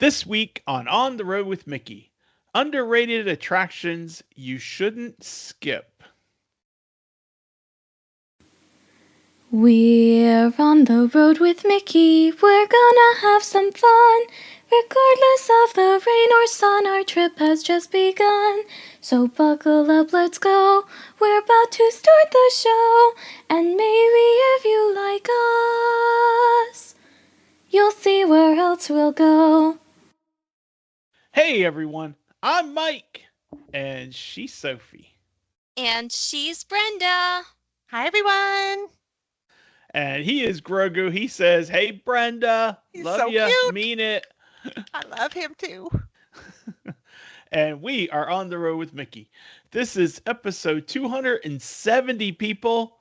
This week on the Road with Mickey, underrated attractions you shouldn't skip. We're on the road with Mickey, we're gonna have some fun. Regardless of the rain or sun, our trip has just begun. So buckle up, let's go. We're about to start the show. And maybe if you like us, you'll see where else we'll go. Hey everyone, I'm Mike, and she's Sophie. And she's Brenda. Hi, everyone. And he is Grogu. He says, "Hey Brenda, He's love so ya, cute. mean it." I love him too. And we are on the road with Mickey. This is episode 270, people.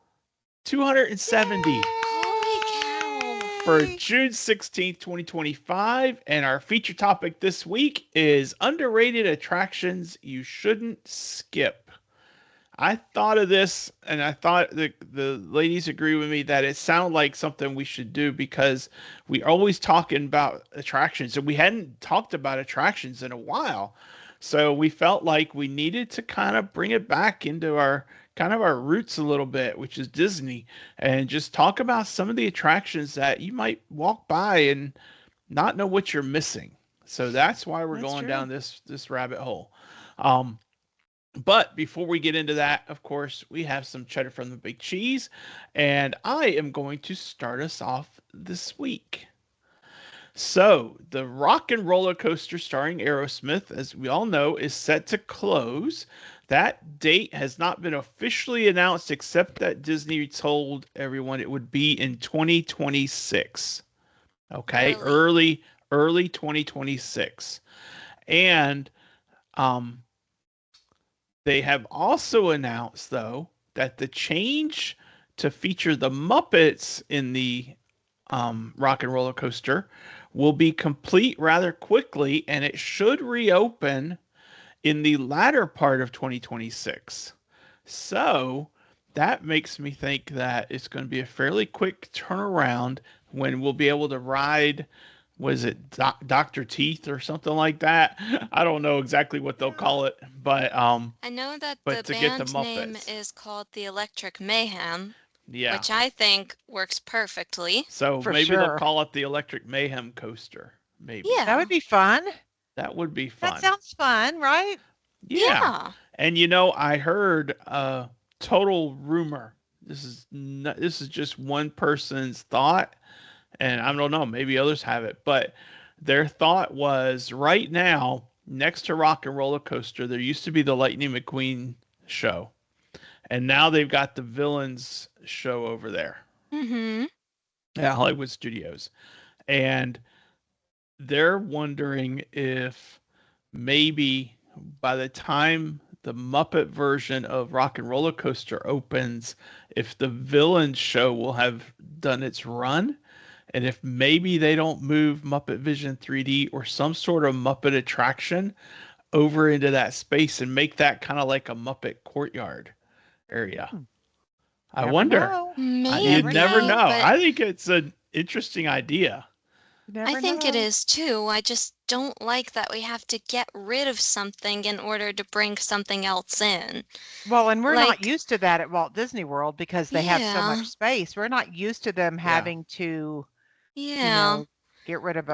270. Holy cow. For June 16th, 2025. And our feature topic this week is underrated attractions you shouldn't skip. I thought of this and I thought the ladies agree with me that it sounded like something we should do because we always talking about attractions and we hadn't talked about attractions in a while. So we felt like we needed to kind of bring it back into our kind of our roots a little bit, which is Disney, and just talk about some of the attractions that you might walk by and not know what you're missing. So that's why we're going down this rabbit hole. Um, but before we get into that, of course, we have some cheddar from the big cheese, and I am going to start us off this week. So, the Rock and Roller Coaster starring Aerosmith, as we all know, is set to close. That date has not been officially announced, except that Disney told everyone it would be in 2026. Okay, early 2026. And um, they have also announced, though, that the change to feature the Muppets in the Rock and Roller Coaster will be complete rather quickly, and it should reopen in the latter part of 2026. So that makes me think that it's going to be a fairly quick turnaround when we'll be able to ride. Was it Dr. Teeth or something like that? I don't know exactly what they'll call it, but I know that but the to get the band name Muppets. is called the Electric Mayhem, Yeah. which I think works perfectly. So For maybe they'll sure. call it the Electric Mayhem Coaster. Maybe. That Yeah. would be fun. That would be That fun. sounds fun, right? Yeah. Yeah. And I heard a total rumor. This is just one person's thought, and I don't know, maybe others have it, but their thought was right now next to Rock and Roller Coaster there used to be the Lightning McQueen show, and now they've got the Villains show over there Mm-hmm. at Hollywood Studios, and they're wondering if maybe by the time the Muppet version of Rock and Roller Coaster opens, if the Villains show will have done its run, and if maybe they don't move Muppet Vision 3D or some sort of Muppet attraction over into that space and make that kind of like a Muppet courtyard area. Hmm. I Never wonder. know. You'd Never never Maybe, know. know. but I think it's an interesting idea. You I never think it know. is too. I just don't like that we have to get rid of something in order to bring something else in. Well, and we're not Like, used to that at Walt Disney World because they have so yeah, much space. We're not used to them Yeah. having to, you yeah, know, get rid of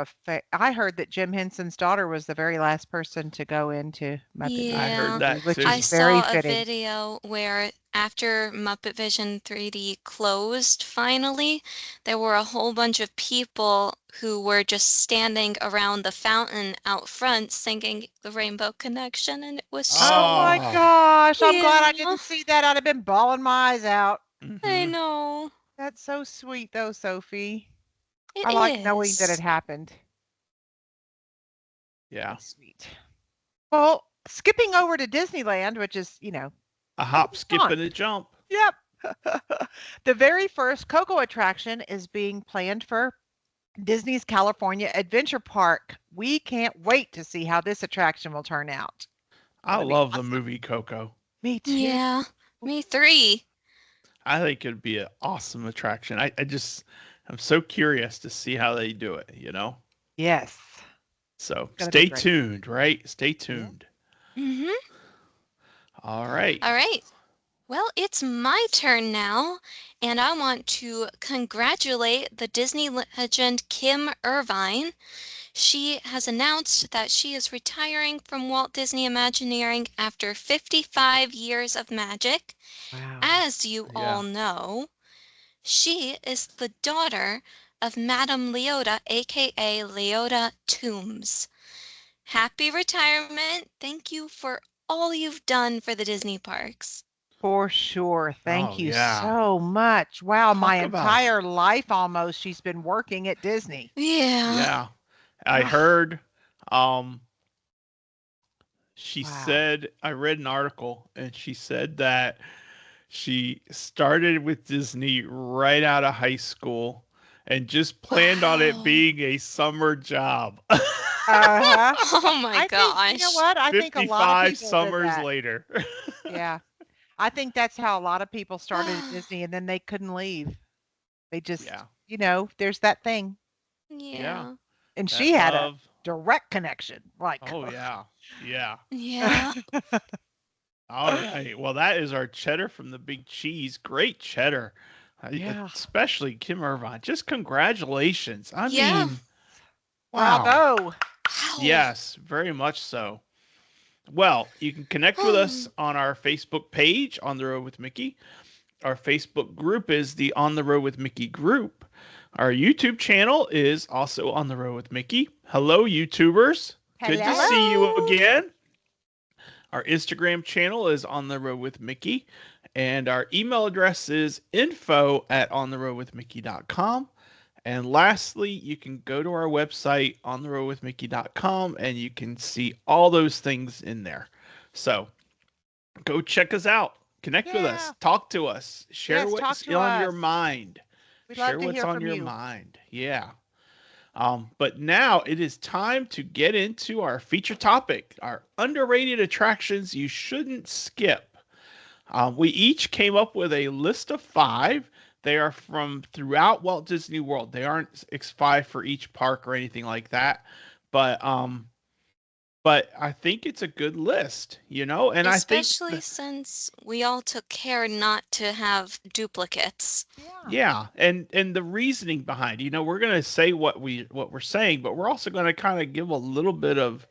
I heard that Jim Henson's daughter was the very last person to go into Muppet I Vision heard yeah. 3D, that which I too. is very saw a fitting. video where after Muppet Vision 3D closed finally, there were a whole bunch of people who were just standing around the fountain out front singing the Rainbow Connection, and it was Oh so, my Oh. gosh, I'm glad I yeah, didn't see that. I'd have been bawling my eyes out. I Hmm. know. That's so sweet though, Sophie. It I like knowing that it is. happened. Yeah. That's sweet. Well, skipping over to Disneyland, which is, A it'll hop, be skip, fun. and a jump. Yep. The very first Coco attraction is being planned for Disney's California Adventure Park. We can't wait to see how this attraction will turn out. I Gonna be love the awesome. movie Coco. Me too. Yeah, me three. I think it'd be an awesome attraction. I'm so curious to see how they do it. Yes. So Gonna be stay great. tuned, right? Stay Yeah. tuned. Mm-hmm. All right. All right. Well, it's my turn now, and I want to congratulate the Disney legend Kim Irvine. She has announced that she is retiring from Walt Disney Imagineering after 55 years of magic. Wow. As you Yeah. all know, she is the daughter of Madame Leota, aka Leota Toombs. Happy retirement. Thank you for all you've done for the Disney parks. For sure. Thank Oh you yeah. so much. Wow, my Talk about entire life almost she's been working at Disney. Yeah. yeah. I Ah, heard um she wow. said I read an article and she said that she started with Disney right out of high school and just planned on it Wow. being a summer job. Uh-huh. Oh my I think, you know gosh. what? I think a lot of 55 people did summers that. later. Yeah. I think that's how a lot of people started at Ah, Disney and then they couldn't leave. They just, Yeah. there's that thing. Yeah. yeah. And she That had a love. direct connection. Like, Oh yeah. Yeah. Yeah. All right. Well, that is our cheddar from the big cheese. Great cheddar. yeah. Especially Kim Irvine. Just congratulations. I Yeah. mean, wow. Bravo. Wow. Yes, very much so. Well, you can connect with us on our Facebook page, On the Road with Mickey. Our Facebook group is the On the Road with Mickey group. Our YouTube channel is also On the Road with Mickey. Hello, YouTubers. Good to Hello. see you Hello. again. Our Instagram channel is On the Road with Mickey. And our email address is info@ontheroadwithmickey.com. And lastly, you can go to our website, ontheroadwithmickey.com, and you can see all those things in there. So go check us out. Connect with us. Yeah. Talk to us. Share Yes, talk what's to on your us. mind. We'd love Share to what's hear on from your you. mind. Yeah. But now it is time to get into our feature topic, our underrated attractions you shouldn't skip. We each came up with a list of five. They are from throughout Walt Disney World. They aren't five for each park or anything like that. But I think it's a good list, and I think Especially since we all took care not to have duplicates. Yeah. yeah, and the reasoning behind, we're gonna say what we're saying, but we're also gonna kind of give a little bit of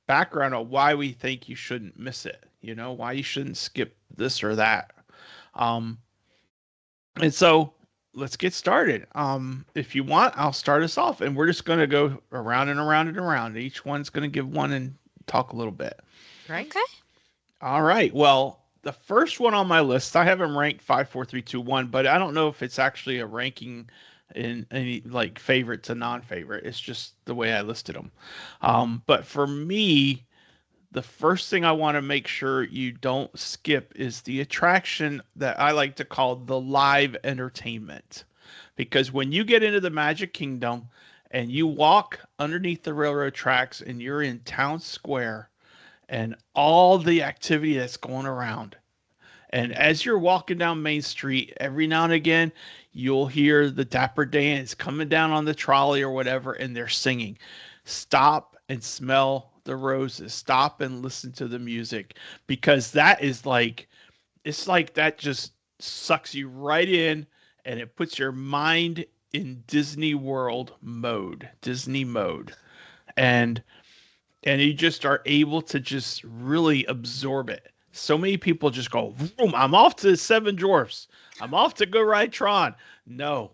background on why we think you shouldn't miss it. Why you shouldn't skip this or that. Um, and so let's get started. If you want, I'll start us off, and we're just gonna go around and around and around. Each one's gonna give one and talk a little bit. Great. Okay. All right. Well, the first one on my list, I have them ranked 5, 4, 3, 2, 1, but I don't know if it's actually a ranking in any like favorite to non-favorite. It's just the way I listed them. But for me, the first thing I want to make sure you don't skip is the attraction that I like to call the live entertainment. Because when you get into the Magic Kingdom and you walk underneath the railroad tracks and you're in Town Square and all the activity that's going around. And as you're walking down Main Street, every now and again, you'll hear the Dapper Dans coming down on the trolley or whatever, and they're singing. Stop and smell the roses. Stop and listen to the music because that is like, it's like that just sucks you right in and it puts your mind in Disney World mode, Disney mode. And you just are able to just really absorb it. So many people just go, Vroom, I'm off to Seven Dwarfs. I'm off to go ride Tron. No,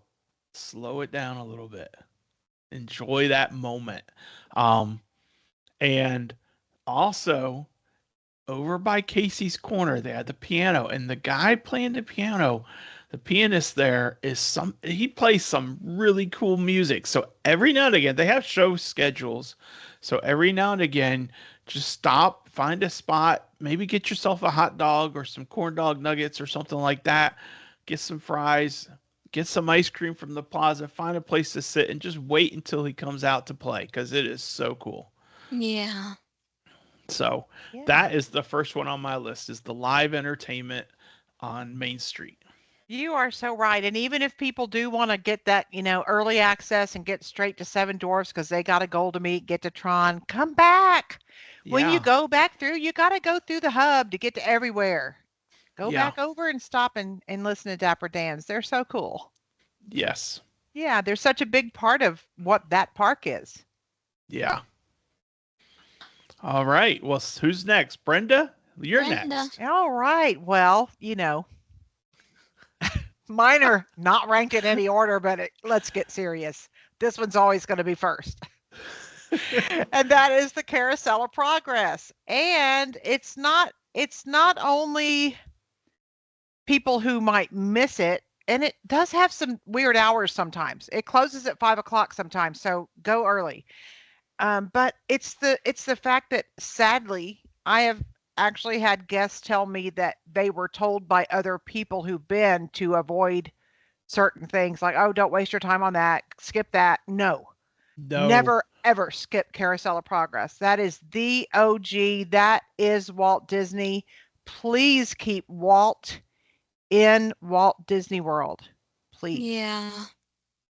slow it down a little bit. Enjoy that moment. Um, and also, over by Casey's Corner, they had the piano, and the guy playing the piano, the pianist there he plays some really cool music. So every now and again, they have show schedules. So every now and again, just stop, find a spot, maybe get yourself a hot dog or some corn dog nuggets or something like that. Get some fries, get some ice cream from the plaza, find a place to sit, and just wait until he comes out to play because it is so cool. Yeah. So Yeah. that is the first one on my list is the live entertainment on Main Street. You are so right. And even if people do want to get that, early access and get straight to Seven Dwarfs because they got a goal to meet, get to Tron, come back. When you Yeah. go back through, you got to go through the hub to get to everywhere. Go Yeah. back over and stop and listen to Dapper Dans. They're so cool. Yes. Yeah, they're such a big part of what that park is. Yeah. All right. Well, who's next? Brenda? You're Brenda. next. All right. Well, mine are not ranked in any order, but let's get serious. This one's always going to be first. And that is the Carousel of Progress. And it's not only people who might miss it, and it does have some weird hours sometimes. It closes at 5 o'clock sometimes, so go early. But it's the fact that sadly, I have actually had guests tell me that they were told by other people who've been to avoid certain things like, oh, don't waste your time on that, skip that. No, No. never ever skip Carousel of Progress. That is the OG. That is Walt Disney. Please keep Walt in Walt Disney World. Please Yeah.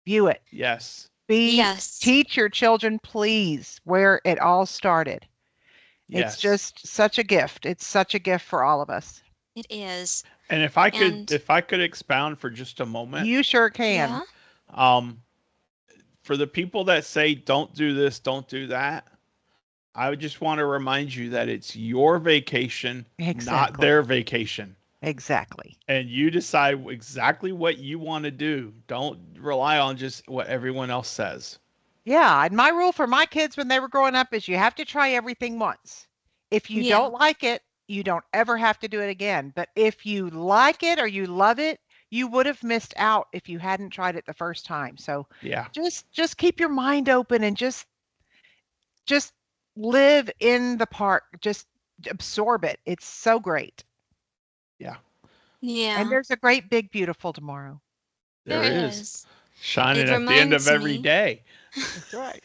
view it. Yes. Yes, Teach your children, please, where it all started. It's Yes. just such a gift. It's such a gift for all of us. it is. And And if I could expound for just a moment, You sure can. yeah, um, for the people that say don't do this, don't do that, I would just want to remind you that it's your vacation, not Exactly. their vacation. Exactly. And you decide exactly what you want to do. Don't rely on just what everyone else says. Yeah, and my rule for my kids when they were growing up is you have to try everything once. If you yeah, don't like it, you don't ever have to do it again. But if you like it or you love it, you would have missed out if you hadn't tried it the first time. So Yeah. just keep your mind open and just live in the park. Just absorb it. It's so great. Yeah. And yeah, there's a great big beautiful tomorrow. There there is. is. Shining It at the end of reminds every me, day. That's right.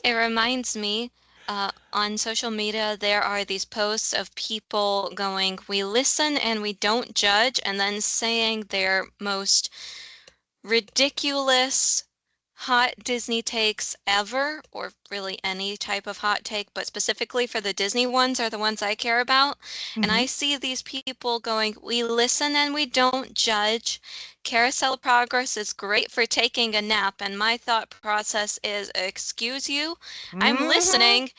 it reminds me, on social media, there are these posts of people going, we listen and we don't judge, and then saying their most ridiculous hot Disney takes ever, or really any type of hot take, but specifically for the Disney ones are the ones I care about. And Mhm. I see these people going, we listen and we don't judge. Carousel of Progress is great for taking a nap. And my thought process is, excuse you, I'm Mhm. listening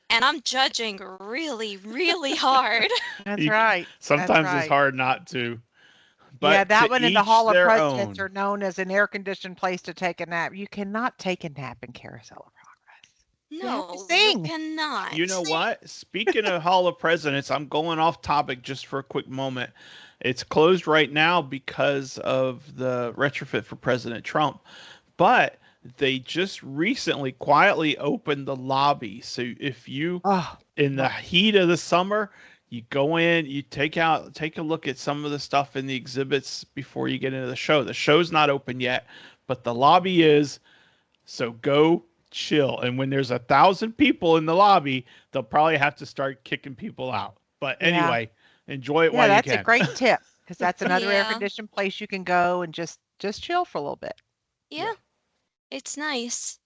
and I'm judging really, really hard. That's You, right. That's sometimes it's right. hard not to, Yeah, but that to one and the each Hall of their Presidents own. are known as an air-conditioned place to take a nap. You cannot take a nap in Carousel of Progress. You have to No, you sing. You know cannot. what? Speaking of Hall of Presidents, I'm going off topic just for a quick moment. It's closed right now because of the retrofit for President Trump, but they just recently quietly opened the lobby. So if you, Oh, in the well, heat of the summer, you go in, you take a look at some of the stuff in the exhibits before you get into the show. The show's not open yet, but the lobby is. So go chill. And when there's 1,000 people in the lobby, they'll probably have to start kicking people out. But yeah. anyway, enjoy it Yeah, while you that's a can. great tip because that's another Yeah, air-conditioned place you can go and just chill for a little bit. Yeah. yeah, it's nice.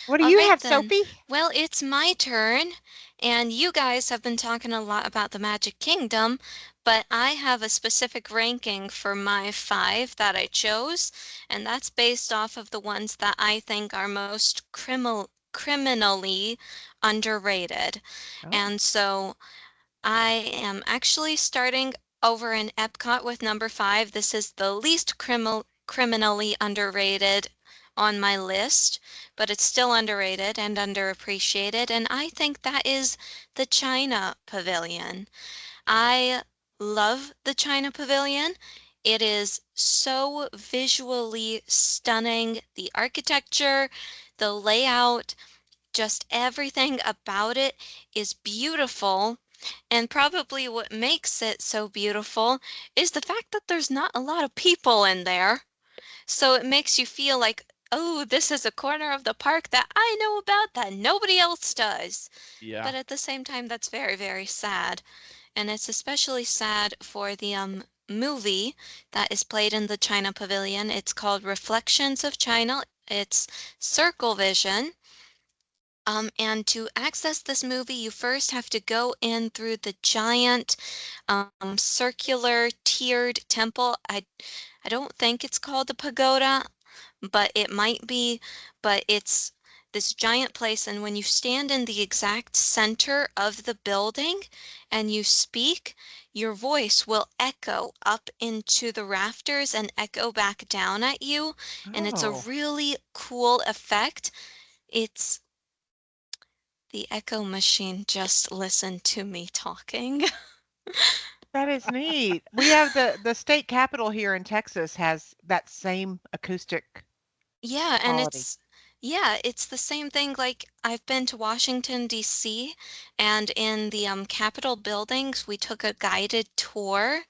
What do All you right have, then. Sophie? Well, it's my turn, and you guys have been talking a lot about the Magic Kingdom, but I have a specific ranking for my five that I chose, and that's based off of the ones that I think are most criminally underrated. Oh, And so I am actually starting over in Epcot with number five. This is the least criminally underrated on my list, but it's still underrated and underappreciated. And I think that is the China Pavilion. I love the China Pavilion. It is so visually stunning. The architecture, the layout, just everything about it is beautiful. And probably what makes it so beautiful is the fact that there's not a lot of people in there. So it makes you feel like, oh, this is a corner of the park that I know about that nobody else does. Yeah. But at the same time, that's very, very sad. And it's especially sad for the movie that is played in the China Pavilion. It's called Reflections of China. It's Circle Vision. And to access this movie, you first have to go in through the giant circular tiered temple. I don't think it's called the pagoda, but it might be. But it's this giant place, and when you stand in the exact center of the building and you speak, your voice will echo up into the rafters and echo back down at you. And it's a Oh, really cool effect. It's the echo machine just listened to me talking. that is neat. We have the state capitol here in Texas has that same acoustic Yeah, and quality. it's the same thing. Like I've been to Washington, D.C., and in the Capitol buildings, we took a guided tour,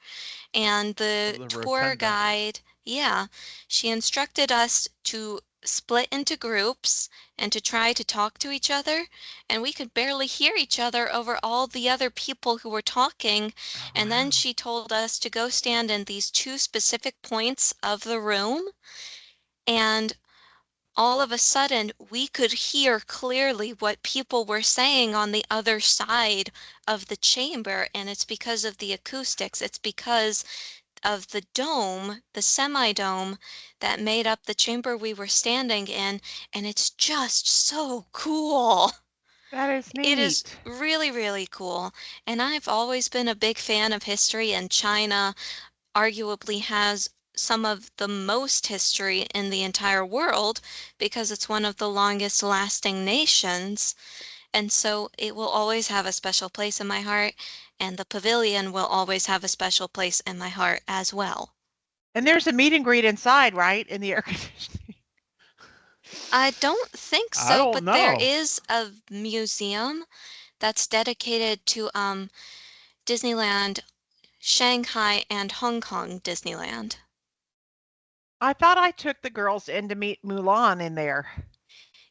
and Of the the tour rotunda. guide, yeah, she instructed us to split into groups and to try to talk to each other, and we could barely hear each other over all the other people who were talking. Oh, And then wow. she told us to go stand in these two specific points of the room, and all of a sudden we could hear clearly what people were saying on the other side of the chamber. And it's because of the acoustics. It's because of the dome, the semi-dome that made up the chamber we were standing in, and it's just so cool. That is It is neat. really, really cool. And I've always been a big fan of history, and China arguably has some of the most history in the entire world because it's one of the longest lasting nations. And so it will always have a special place in my heart, and the pavilion will always have a special place in my heart as well. And there's a meet and greet inside, right? In the air conditioning. I don't think I so, don't but there know. is a museum that's dedicated to Disneyland, Shanghai, and Hong Kong Disneyland. I thought I took the girls in to meet Mulan in there.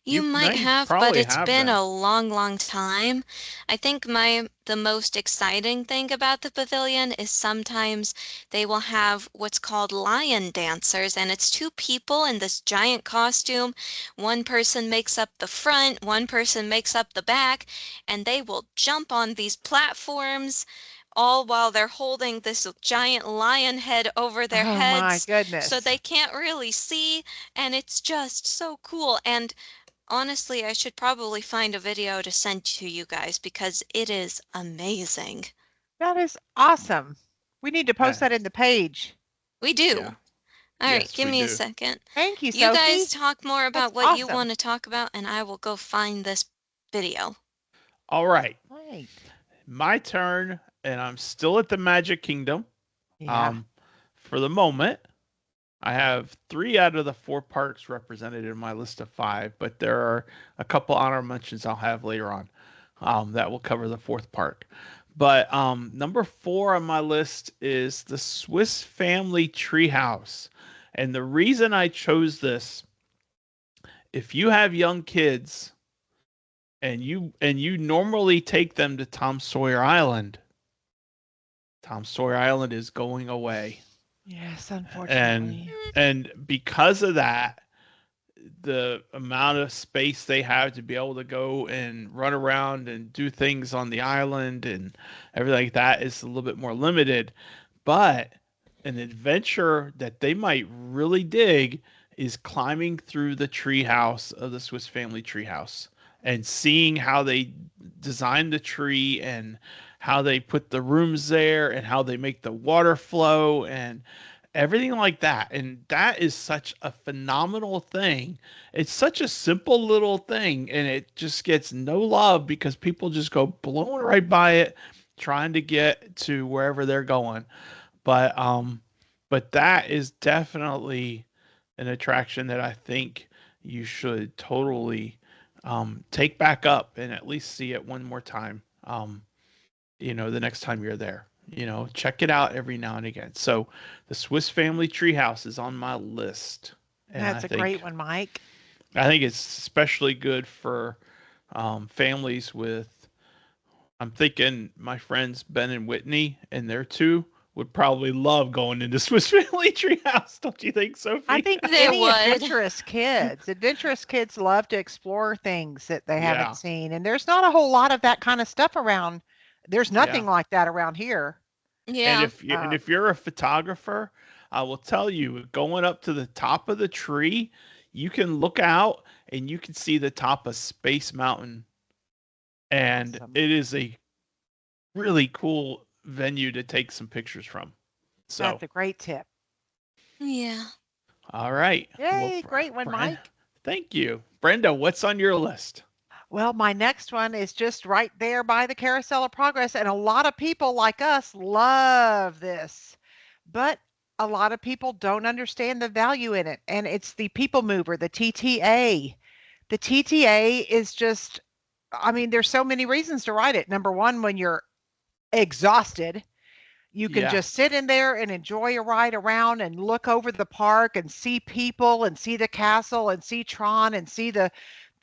You might You have, but probably it's have been been. a long, long time. I think the most exciting thing about the pavilion is sometimes they will have what's called lion dancers, and it's two people in this giant costume. One person makes up the front, one person makes up the back, and they will jump on these platforms all while they're holding this giant lion head over their Oh my heads so goodness. they can't really see, and it's just so cool. And honestly, I should probably find a video to send to you guys because it is amazing. That is awesome. We need to post Uh, that in the page. We yeah. do. All right, Yes, give we me a do. second. Thank you, You guys Sophie. talk more That's about what you awesome. want to talk about, and I will go find this video. All right. Right. My turn, and I'm still at the Magic Kingdom. Yeah. Um, for the moment, I have 3 out of the 4 parks represented in my list of 5, but there are a couple honorable mentions I'll have later on that will cover the 4th park. But number 4 on my list is the Swiss Family Treehouse. And the reason I chose this, if you have young kids and you normally take them to Tom Sawyer Island is going away. Yes, And unfortunately. and because of that, the amount of space they have to be able to go and run around and do things on the island and everything like that is a little bit more limited. But an adventure that they might really dig is climbing through the treehouse of the Swiss Family Treehouse and seeing how they design the tree and how they put the rooms there and how they make the water flow and everything like that. And that is such a phenomenal thing. It's such a simple little thing, and it just gets no love because people just go blowing right by it, trying to get to wherever they're going. But that is definitely an attraction that I think you should totally take back up and at least see it one more time. The next time you're there. Check it out every now and again. So the Swiss Family Treehouse is on my list, and I That's a great think one, Mike. I think it's especially good for families with. I'm thinking my friends Ben and Whitney and their 2 would probably love going into Swiss Family Treehouse. Don't you think, I Sophie? think They any would. adventurous kids love to explore things that they haven't Yeah, seen. And there's not a whole lot of that kind of stuff around. There's yeah. nothing like that around here. Yeah. And Uh, if you're a photographer, I will tell you, going up to the top of the tree, you can look out and you can see the top of Space Mountain, and awesome. it is a really cool venue to take some pictures from. So, That's a great tip. Yeah. all right. Well, Yay, great one, Mike. thank you. Brenda, what's on your list? Well, my next one is just right there by the Carousel of Progress, and a lot of people like us love this. But a lot of people don't understand the value in it, and it's the People Mover, the TTA. The TTA is just, I mean, there's so many reasons to ride it. Number one, when you're exhausted, you can Yeah. just sit in there and enjoy a ride around and look over the park and see people and see the castle and see Tron and see the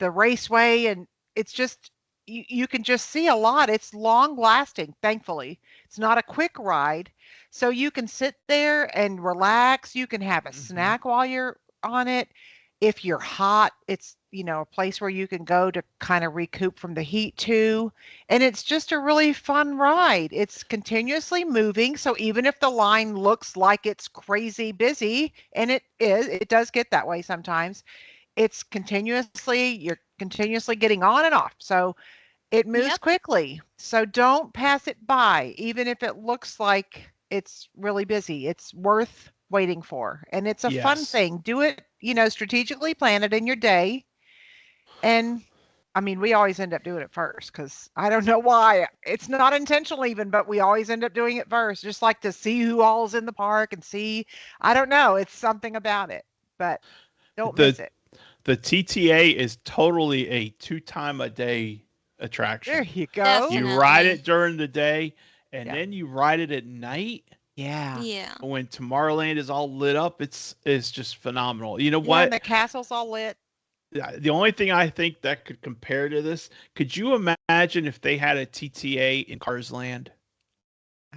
raceway, and it's just you can just see a lot. It's long lasting, thankfully. It's not a quick ride. So you can sit there and relax. You can have a Hmm. snack while you're on it. If you're hot, it's, a place where you can go to kind of recoup from the heat too. And it's just a really fun ride. It's continuously moving. So even if the line looks like it's crazy busy, and it is, it does get that way sometimes, you're continuously getting on and off. So it moves Yep. quickly. So don't pass it by, even if it looks like it's really busy. It's worth waiting for. And it's a fun Yes. thing. Do it, strategically plan it in your day. And I mean, we always end up doing it first because I don't know why. It's not intentional even, but we always end up doing it first. Just like to see who all's in the park and see. I don't know. It's something about it, but don't The miss it. the TTA is totally a two-time a day There attraction. you go. You ride Definitely. it during the day, and Yeah. then you ride it at night Yeah. Yeah. when Tomorrowland is all lit up. It's just phenomenal. You know Yeah. And the what? castle's all lit. The only thing I think that could compare to this, could you imagine if they had a TTA in Cars Land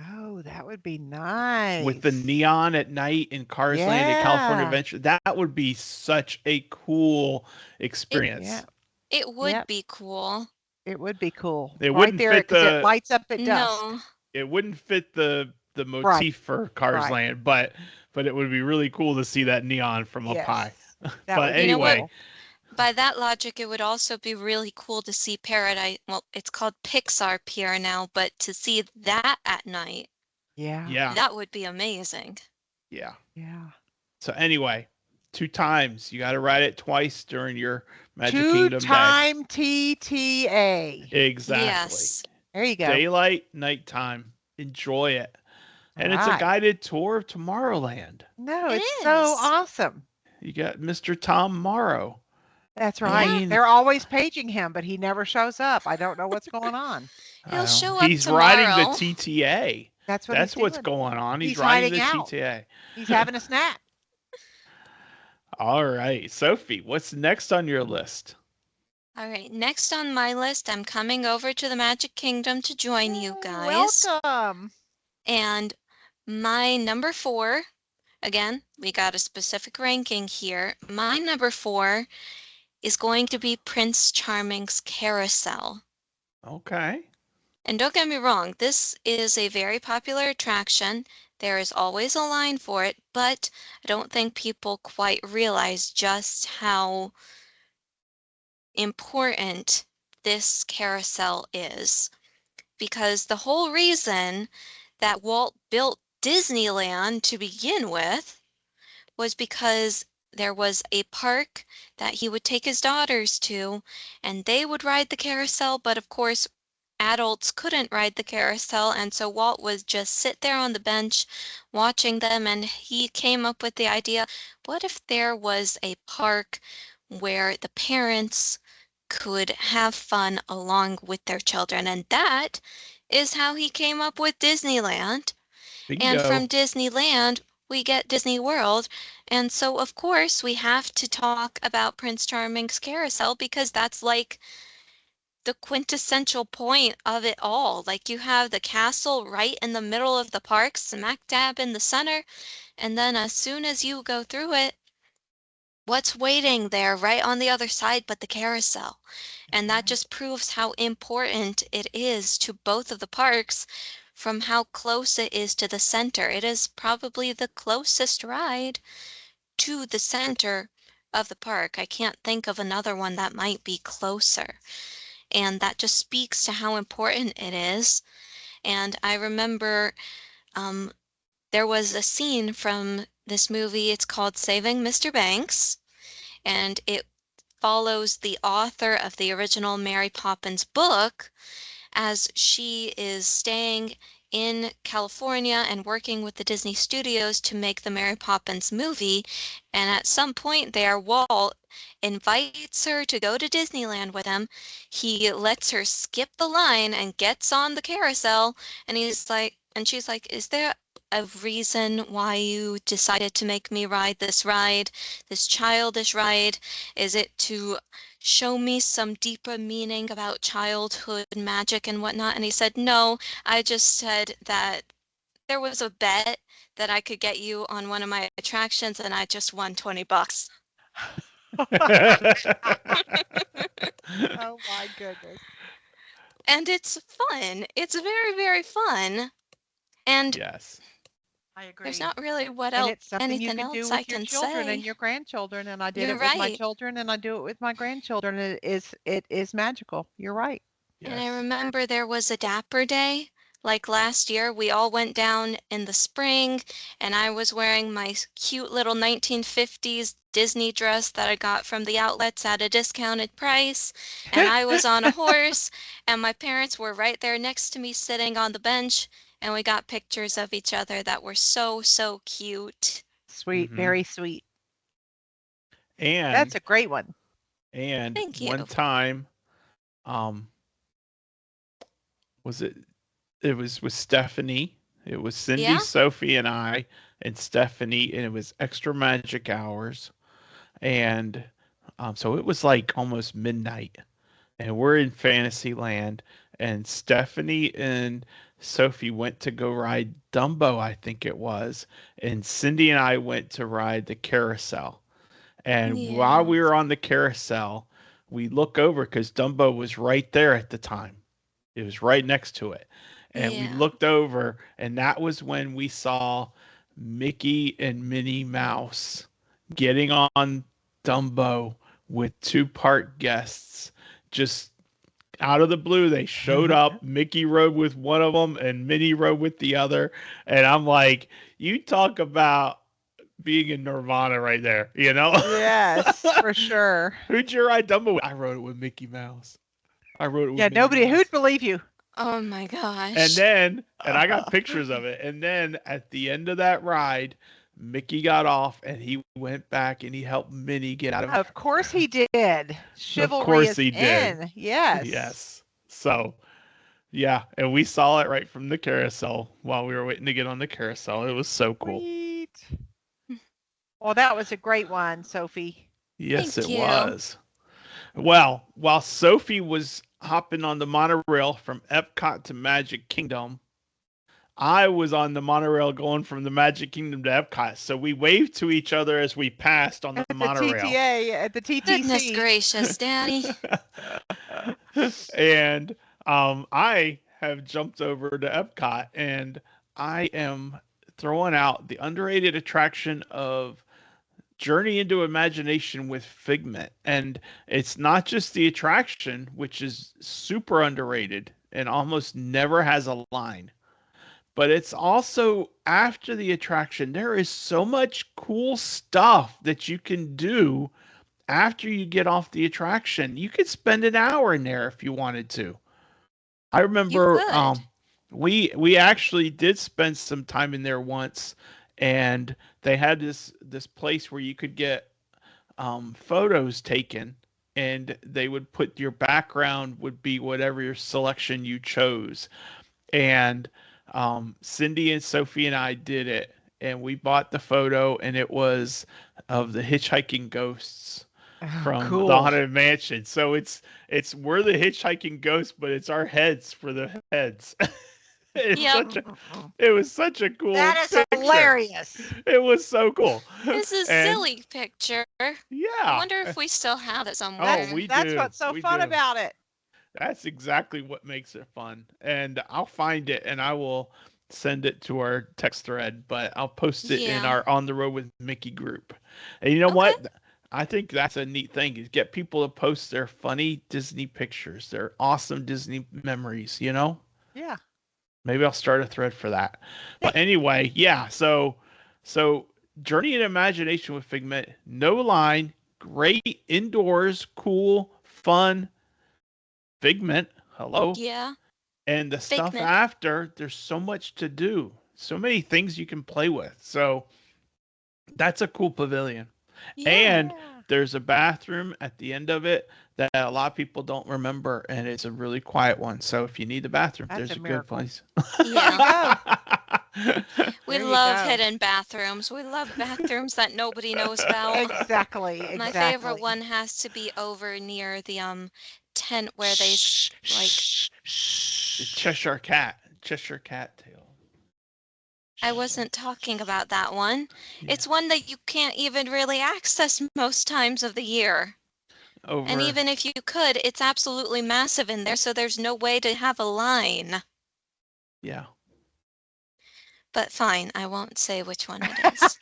Oh, that would be with the nice. neon at night in Cars Land at California Yeah. Adventure? That would be such a cool It Yeah. experience. it would Yep. be cool. It would be cool. It Right wouldn't there fit because it the lights up at dusk. No. it wouldn't fit the Right. motif for Cars Right. Land, but it would be really cool to see that neon from up high. Yes. That But would be You know what? anyway, cool. By that logic, it would also be really cool to see Paradise. Well, it's called Pixar Pier now, but to see that at night, Yeah. yeah, that would be amazing. yeah. Yeah. So anyway, two times. You got to ride it twice during your Magic Kingdom day. Two-time TTA. Exactly. Yes. There you go. Daylight, nighttime. Enjoy it. All And it's a right. guided tour of Tomorrowland. No, It it's so is. awesome. You got Mr. Tom Morrow. That's I right. Yeah. mean, They're always paging him, but he never shows up. I don't know what's going on. He'll show up he's riding the tomorrow. TTA. That's what he's That's what's doing. going on. He's He's riding hiding the out. TTA. He's having a snack. All right. Sophie, what's next on your list? All right, next on my list, I'm coming over to the Magic Kingdom to join you Yay, guys. welcome. And my number 4, again, we got a specific ranking here. My number 4 is going to be Prince Charming's Carousel. Okay. And don't get me wrong, this is a very popular attraction. There is always a line for it, but I don't think people quite realize just how important this carousel is. Because the whole reason that Walt built Disneyland to begin with was because there was a park that he would take his daughters to, and they would ride the carousel, but of course, adults couldn't ride the carousel, and so Walt would just sit there on the bench watching them, and he came up with the idea, what if there was a park where the parents could have fun along with their children? And that is how he came up with Disneyland. And from Bingo. Disneyland, we get Disney World. And so, of course, we have to talk about Prince Charming's Carousel because that's like the quintessential point of it all. Like you have the castle right in the middle of the park, smack dab in the center, and then as soon as you go through it, what's waiting there right on the other side but the carousel? And that Right. just proves how important it is to both of the parks from how close it is to the center. It is probably the closest ride to the center of the park. I can't think of another one that might be closer. And that just speaks to how important it is. And I remember um, there was a scene from this movie. It's called Saving Mr. Banks, and it follows the author of the original Mary Poppins book as she is staying in California and working with the Disney Studios to make the Mary Poppins movie. And at some point there, Walt invites her to go to Disneyland with him. He lets her skip the line and gets on the carousel. And she's like, is there a reason why you decided to make me ride, this childish ride? Is it to show me some deeper meaning about childhood magic and whatnot? And he said, no, I just said that there was a bet that I could get you on one of my attractions and I just won $20. Oh my goodness. And it's fun. It's very, very fun. And Yes. I there's agree. not really And it's something you anything can do else I with your can children and say. your grandchildren. And I did You're it with my right. children and I do it with my grandchildren. It is magical. You're right. And I Yes. remember there was a Dapper Day. Like last year, we all went down in the spring, and I was wearing my cute little 1950s Disney dress that I got from the outlets at a discounted price. And I was on a horse, and my parents were right there next to me sitting on the bench, and we got pictures of each other that were so, so cute. Sweet, Hmm. very sweet. That's And a great one. Thank you. one time, um, was it? It was with Stephanie. It was Cindy, Yeah? Sophie, and I, and Stephanie, and it was Extra Magic Hours, and so it was like almost midnight, and we're in Fantasyland, and Stephanie and Sophie went to go ride Dumbo, I think it was, and Cindy and I went to ride the carousel. And while Yeah. we were on the carousel, we look over because Dumbo was right there at the time. It was right next to it. And we Yeah. looked over, and that was when we saw Mickey and Minnie Mouse getting on Dumbo with two park guests. Just out of the blue, they showed up. Mickey rode with one of them, and Minnie rode with the other. And I'm like, you talk about being in Nirvana right there, you know? Yes, for sure. Who'd you ride Dumbo with? I rode it with Mickey Mouse. I rode it with Yeah, Minnie nobody who'd Mouse. believe you. Oh my And gosh. then, and I got pictures of it. And then at the end of that ride, Mickey got off and he went back and he helped Minnie get out of Of course he did. Of Chivalry course is he did. in. Yes. Yes. So, yeah. And we saw it right from the carousel while we were waiting to get on the carousel. It was so cool. Sweet. Well, that was a great one, Sophie. Yes, Thank it you. was. Well, while Sophie was hopping on the monorail from Epcot to Magic Kingdom, I was on the monorail going from the Magic Kingdom to Epcot. So we waved to each other as we passed on the At the monorail. TTA, at the Goodness TTC. gracious, Daddy. And I have jumped over to Epcot and I am throwing out the underrated attraction of Journey into Imagination with Figment. And it's not just the attraction, which is super underrated and almost never has a line, but it's also after the attraction. There is so much cool stuff that you can do after you get off the attraction. You could spend an hour in there if you wanted to. I You remember could. we actually did spend some time in there once, and they had this place where you could get photos taken, and they would put your background would be whatever your selection you chose. And Cindy and Sophie and I did it, and we bought the photo, and it was of the hitchhiking ghosts. Oh, from the cool. Haunted Mansion. So we're the hitchhiking ghosts, but it's our heads for the heads. Yep. It was such a cool That is picture. hilarious. It was so cool. It's a And silly picture. I yeah. wonder if we still have it Oh, somewhere. we That's do. what's so We fun do. about it. That's exactly what makes it fun. And I'll find it and I will send it to our text thread, but I'll post it in Yeah. our On the Road with Mickey group. And you know Okay. what? I think that's a neat thing is get people to post their funny Disney pictures, their awesome Disney memories, you know? Yeah. Maybe I'll start a thread for that. But anyway, yeah, so Journey in Imagination with Figment, no line, great indoors, cool, fun, Figment. Hello. Yeah. And the stuff Figment. after, there's so much to do. So many things you can play with. So that's a cool pavilion. Yeah. And Yeah. there's a bathroom at the end of it that a lot of people don't remember, and it's a really quiet one. So if you need the bathroom, That's there's a a good miracle. place. There you Yeah. go. We There you love go. hidden bathrooms. We love bathrooms that nobody knows about. Exactly. My favorite Exactly. one has to be over near the tent where they Shh, like shh, The shh. Cheshire Cat tail. I wasn't talking about that one. Yeah, It's one that you can't even really access most times of the year. And over. even if you could, it's absolutely massive in there, so there's no way to have a line. Yeah, But fine, I won't say which one it is.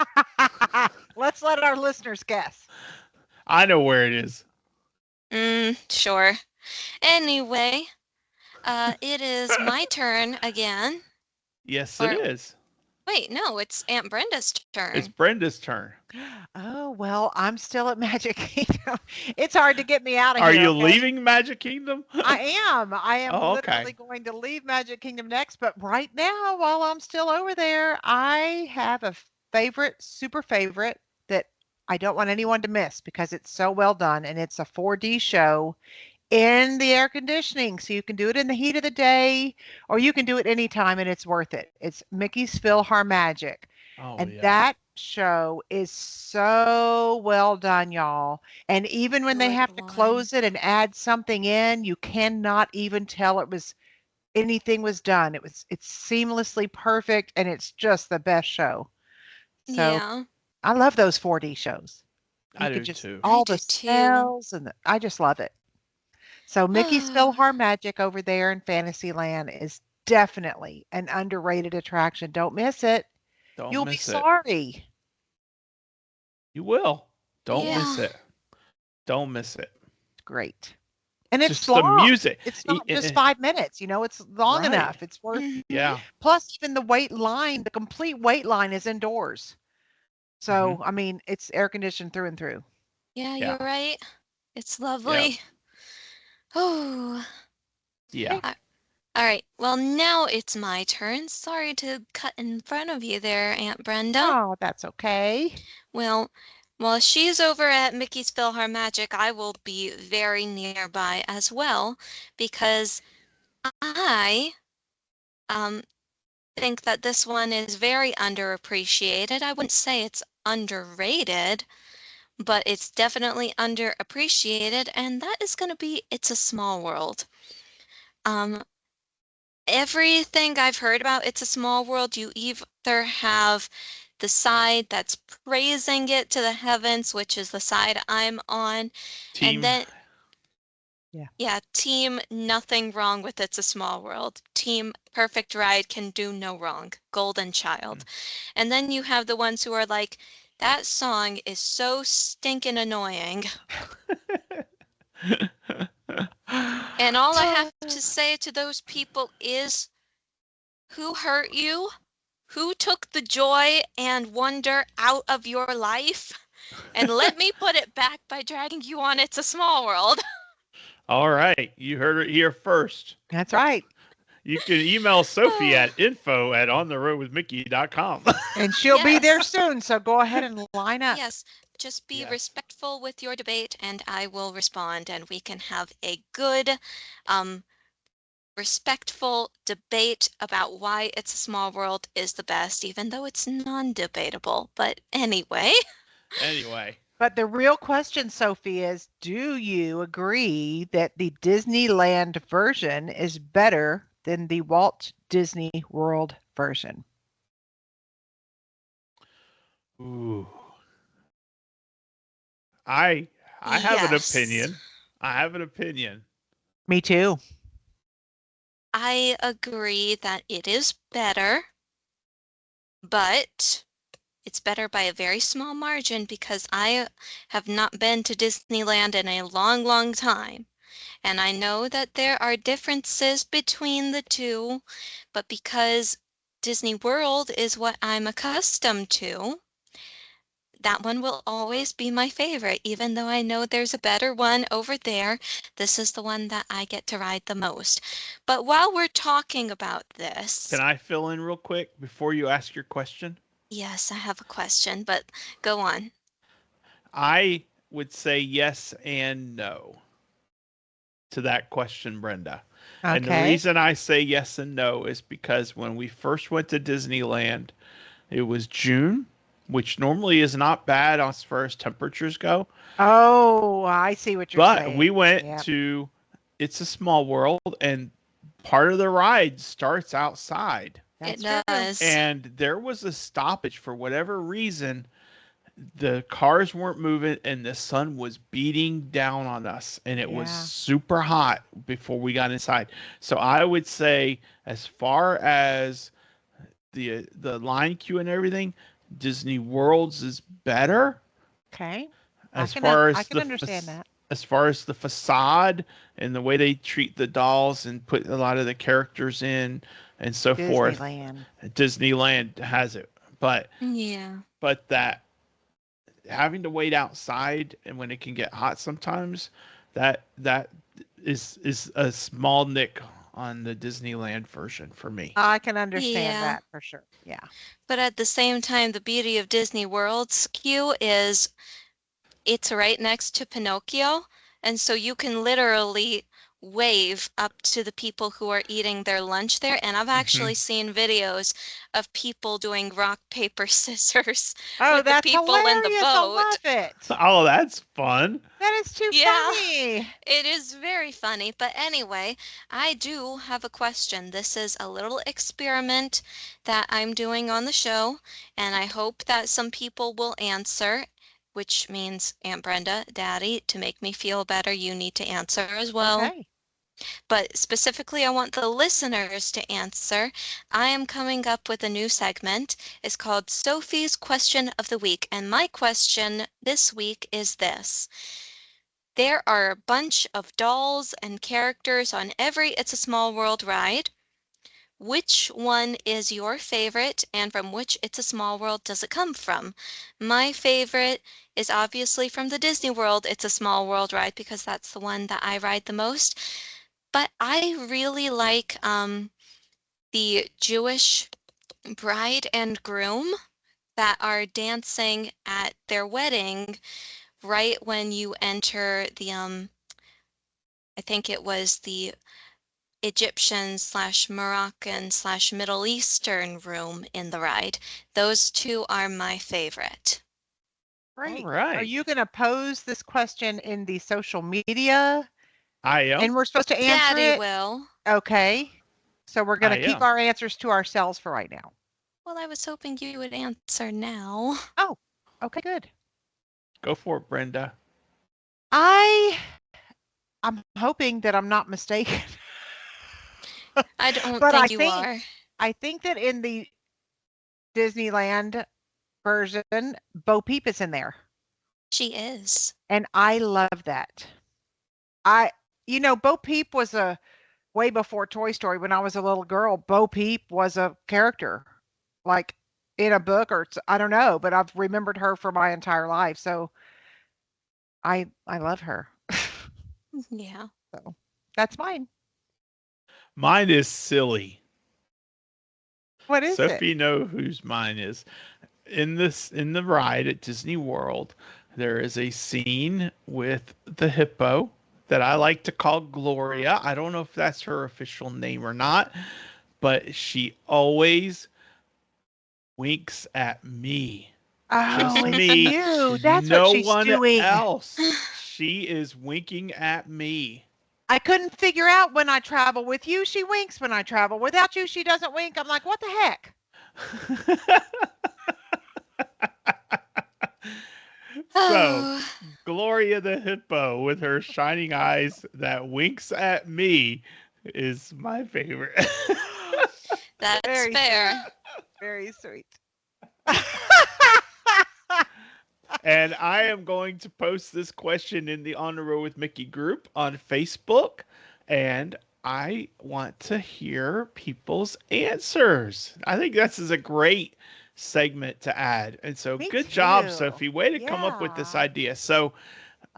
Let's let our listeners guess. I know where it is. Sure. Anyway, it is my turn again. Yes, it Or is. wait, no, it's Aunt Brenda's It's turn. Brenda's turn. Oh, well, I'm still at Magic Kingdom. It's hard to get me out of Are here, you okay? leaving Magic Kingdom? I am. I am Oh, okay. literally going to leave Magic Kingdom next, but right now, while I'm still over there, I have a favorite, super favorite that I don't want anyone to miss because it's so well done and it's a 4D show in the air conditioning. So you can do it in the heat of the day or you can do it anytime and it's worth it. It's Mickey's PhilharMagic. Oh, And yeah. that show is so well done, y'all. And even when they Good have to one. close it and add something in, you cannot even tell it was anything was done. It's seamlessly perfect and it's just the best show. So Yeah, I love those 4D shows. You I could do just too. I all do the too. smells and I just love it. So Mickey's PhilharMagic over there in Fantasyland is definitely an underrated attraction. Don't miss it. Don't You'll be miss it. sorry. You will. Don't Yeah. miss it. Don't miss it. Great. And it's Just the long. music. It's not just 5 minutes, it's long Right. enough. It's worth Mhm. Yeah. plus even the wait line, the complete wait line is indoors. Hmm. So, I mean, it's air conditioned through and through. Yeah, Yeah. you're right. It's Yeah. lovely. Oh. Yeah. Okay. All right. Well, now it's my turn. Sorry to cut in front of you there, Aunt Brenda. Oh, that's okay. Well, while she's over at Mickey's PhilharMagic, I will be very nearby as well because I um think that this one is very underappreciated. I wouldn't say it's underrated, but it's definitely underappreciated, and that is going to be It's a Small World. Um, Everything I've heard about It's a Small World, you either have the side that's praising it to the heavens, which is the side I'm on, and Team. then Yeah. yeah, team nothing wrong with It's a Small World. Team perfect ride can do no wrong. Golden child. And then you have the ones who are like, that song is so stinking annoying. And all I have to say to those people is, who hurt you? Who took the joy and wonder out of your life? And let me put it back by dragging you on It's a Small World. All right. You heard it here first. That's right. You can email Sophie at info@ontheroadwithmickey.com. And she'll be there Yes. soon, so go ahead and line up. Yes, just be Yes. respectful with your debate and I will respond and we can have a good, um, respectful debate about why It's a Small World is the best, even though it's non-debatable. But anyway, Anyway. But the real question, Sophie, is do you agree that the Disneyland version is better than the Walt Disney World version? Ooh. I have an Yes. opinion. I have an opinion. Me too. I agree that it is better, but it's better by a very small margin because I have not been to Disneyland in a long, long time. And I know that there are differences between the two, but because Disney World is what I'm accustomed to, that one will always be my favorite, even though I know there's a better one over there. This is the one that I get to ride the most. But while we're talking about this, Can I fill in real quick before you ask your question? yes, I have a question, but go on. I would say yes and no to that question, Brenda. And the Okay. reason I say yes and no is because when we first went to Disneyland, it was June, which normally is not bad as far as temperatures go. Oh, I see what you're But we saying. went Yeah, to It's a Small World, and part of the ride starts outside. It that's true. does. And there was a stoppage for whatever reason. The cars weren't moving and the sun was beating down on us and it was Yeah. super hot before we got inside. So I would say as far as the line queue and everything, Disney World's is better. Okay. As far I as can understand that. as far as the facade and the way they treat the dolls and put a lot of the characters in and so forth, Disneyland. Disneyland has it. But Yeah. that having to wait outside and when it can get hot sometimes, that is a small nick on the Disneyland version for me. I can understand Yeah. that for sure. Yeah. But at the same time, the beauty of Disney World's queue is it's right next to Pinocchio, and so you can literally wave up to the people who are eating their lunch there. And I've Hmm. actually seen videos of people doing rock, paper, scissors Oh, with the that's people in the hilarious. I boat. love it. Oh, that's fun. That is too Yeah, funny. it is very funny. But anyway, I do have a question. This is a little experiment that I'm doing on the show, and I hope that some people will answer, which means Aunt Brenda, Daddy, to make me feel better, you need to answer as well. Okay. But specifically, I want the listeners to answer. I am coming up with a new segment. It's called Sophie's Question of the Week. And my question this week is this. There are a bunch of dolls and characters on every It's a Small World ride. Which one is your favorite and from which It's a Small World does it come from? My favorite is obviously from the Disney World It's a Small World ride because that's the one that I ride the most. But I really like the Jewish bride and groom that are dancing at their wedding right when you enter the I think it was the Egyptian slash Moroccan slash Middle Eastern room in the ride. Those two are my favorite. All Great. Are right. you going to pose this question in the social media I am. and we're supposed to answer Daddy it? will. Okay. So we're going I to keep am. our answers to ourselves for right now. Well, I was hoping you would answer now. Oh, okay, good. Go for it, Brenda. I I'm hoping that I'm not mistaken. I don't But think you are. I think that in the Disneyland version, Bo Peep is in there. She is. And I love that. I Bo Peep was a way before Toy Story when I was a little girl. Bo Peep was a character like in a book or I don't know, but I've remembered her for my entire life. So I love her. Yeah. So that's mine. Mine is silly. What is it? Sophie know whose mine is. In the ride at Disney World, there is a scene with the hippo that I like to call Gloria. I don't know if that's her official name or not, but she always winks at me. Just Oh, it's me. you. That's what No she's one doing. else. She is winking at me. I couldn't figure out when I travel with you, she winks. When I travel without you, she doesn't wink. I'm like, what the heck? So, Oh, Gloria the hippo with her shining eyes that winks at me is my favorite. that's Very sweet. fair. Very sweet. And I am going to post this question in the On the Road with Mickey group on Facebook. And I want to hear people's answers. I think this is a great segment to add. And so Me good job, too. Sophie. Way to come up with this Yeah. idea. So Love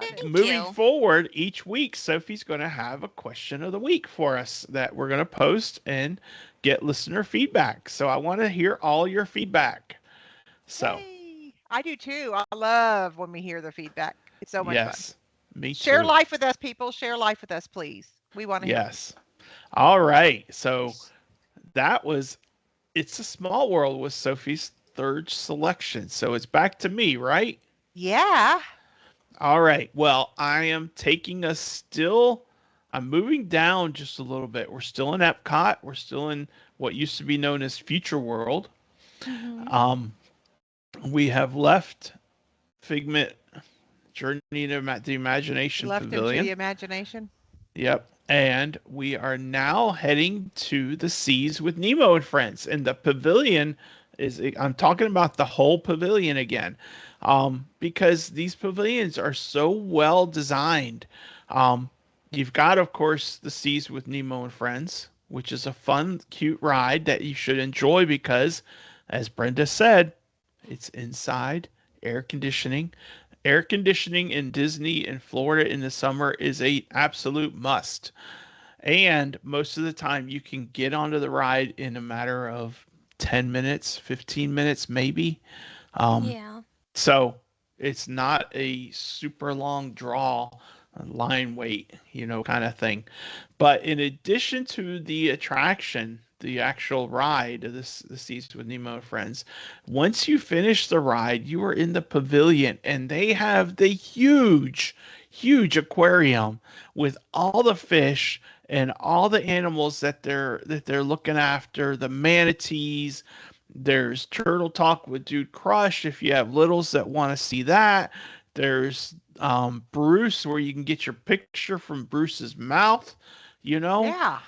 it. Thank moving you. forward, each week, Sophie's going to have a question of the week for us that we're going to post and get listener feedback. So I want to hear all your feedback. So, Yay. I do too. I love when we hear the feedback. It's so much fun. yes, me Share too. life with us, people. Share life with us, please. We want to hear it. Yes. All right. So that was It's a Small World with Sophie's third selection. So it's back to me, right? Yeah. All right. Well, I am taking us still. I'm moving down just a little bit. We're still in Epcot. We're still in what used to be known as Future World. Hmm. Um, we have left Figment Journey to the Imagination Left into the Pavilion. imagination. Yep. And we are now heading to the seas with Nemo and friends. And the pavilion I'm talking about the whole pavilion again, because these pavilions are so well designed. Um, you've got, of course, the seas with Nemo and friends, which is a fun, cute ride that you should enjoy because, as Brenda said, it's inside air conditioning. Air conditioning in Disney in Florida in the summer is a absolute must. And most of the time you can get onto the ride in a matter of 10 minutes, 15 minutes maybe. Um, Yeah. so it's not a super long draw, line wait, kind of thing. But in addition to the attraction, the actual ride of the Seas with Nemo and Friends, once you finish the ride, you are in the pavilion and they have the huge, huge aquarium with all the fish and all the animals that they're looking after, the manatees. There's Turtle Talk with Dude Crush if you have littles that want to see that. There's Bruce where you can get your picture from Bruce's mouth. You know, Yeah.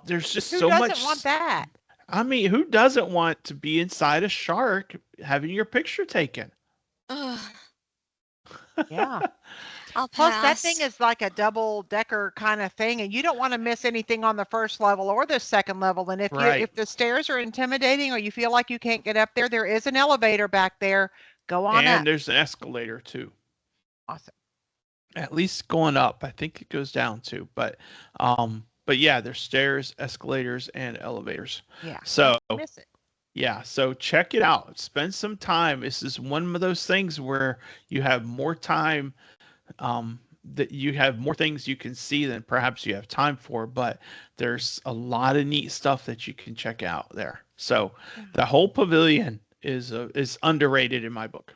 there's just Who so doesn't much. want that? I mean, who doesn't want to be inside a shark having your picture taken? Ugh, Yeah. I'll Plus, that thing pass. is like a double decker kind of thing, and you don't want to miss anything on the first level or the second level. And Right. if the stairs are intimidating or you feel like you can't get up there, there is an elevator back there. Go on And up. there's an escalator too. Awesome. At least going up. I think it goes down too. But yeah, there's stairs, escalators, and elevators. Yeah. So Don't miss it. yeah, so check it out. Spend some time. This is one of those things where you have more time, that you have more things you can see than perhaps you have time for, but there's a lot of neat stuff that you can check out there. So Yeah. the whole pavilion is underrated in my book.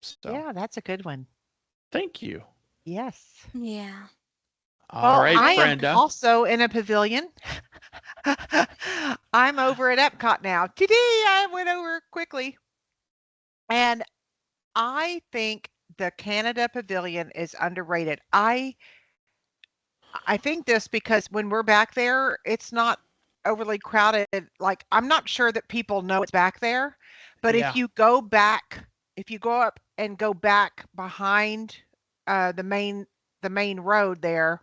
So Yeah, that's a good one. thank you. Yes. Yeah. All Well, right, I am Brenda. also in a pavilion. I'm over at Epcot now. Today I went over quickly. And I think the Canada Pavilion is underrated. I think this because when we're back there, it's not overly crowded. Like I'm not sure that people know it's back there, but Yeah. if you go up and go back behind the main road there,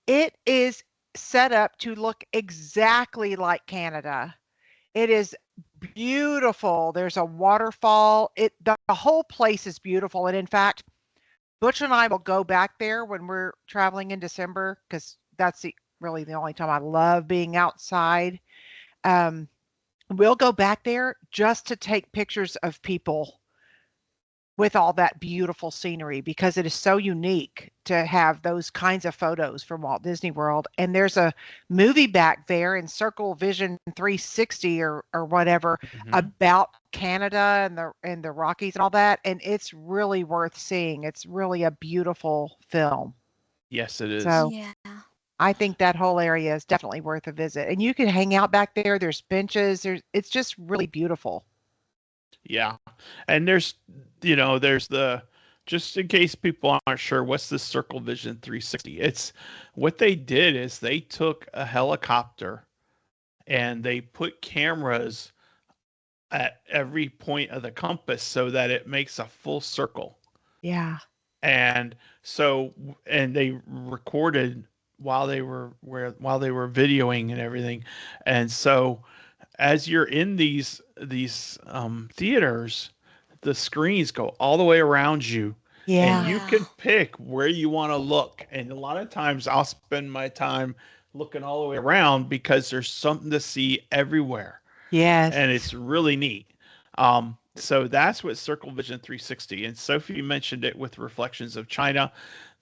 it is set up to look exactly like Canada. It is beautiful. There's a waterfall. The whole place is beautiful. And in fact, Butch and I will go back there when we're traveling in December because that's really the only time I love being outside. Um, we'll go back there just to take pictures of people with all that beautiful scenery, because it is so unique to have those kinds of photos from Walt Disney World. And there's a movie back there in Circle Vision 360 or whatever about Canada and the Rockies and all that, and it's really worth seeing. It's really a beautiful film. Yes, it is. So Yeah. I think that whole area is definitely worth a visit. And you can hang out back there. There's benches. It's just really beautiful. Yeah. And there's the, just in case people aren't sure, what's the Circle Vision 360? It's what they did is they took a helicopter and they put cameras at every point of the compass so that it makes a full circle. Yeah. And so, and they recorded while they were videoing and everything. And so as you're in these theaters, the screens go all the way around you, and Yeah. you can pick where you want to look. And a lot of times, I'll spend my time looking all the way around because there's something to see everywhere, Yes. and it's really neat. So that's what Circle Vision 360. And Sophie mentioned it with Reflections of China.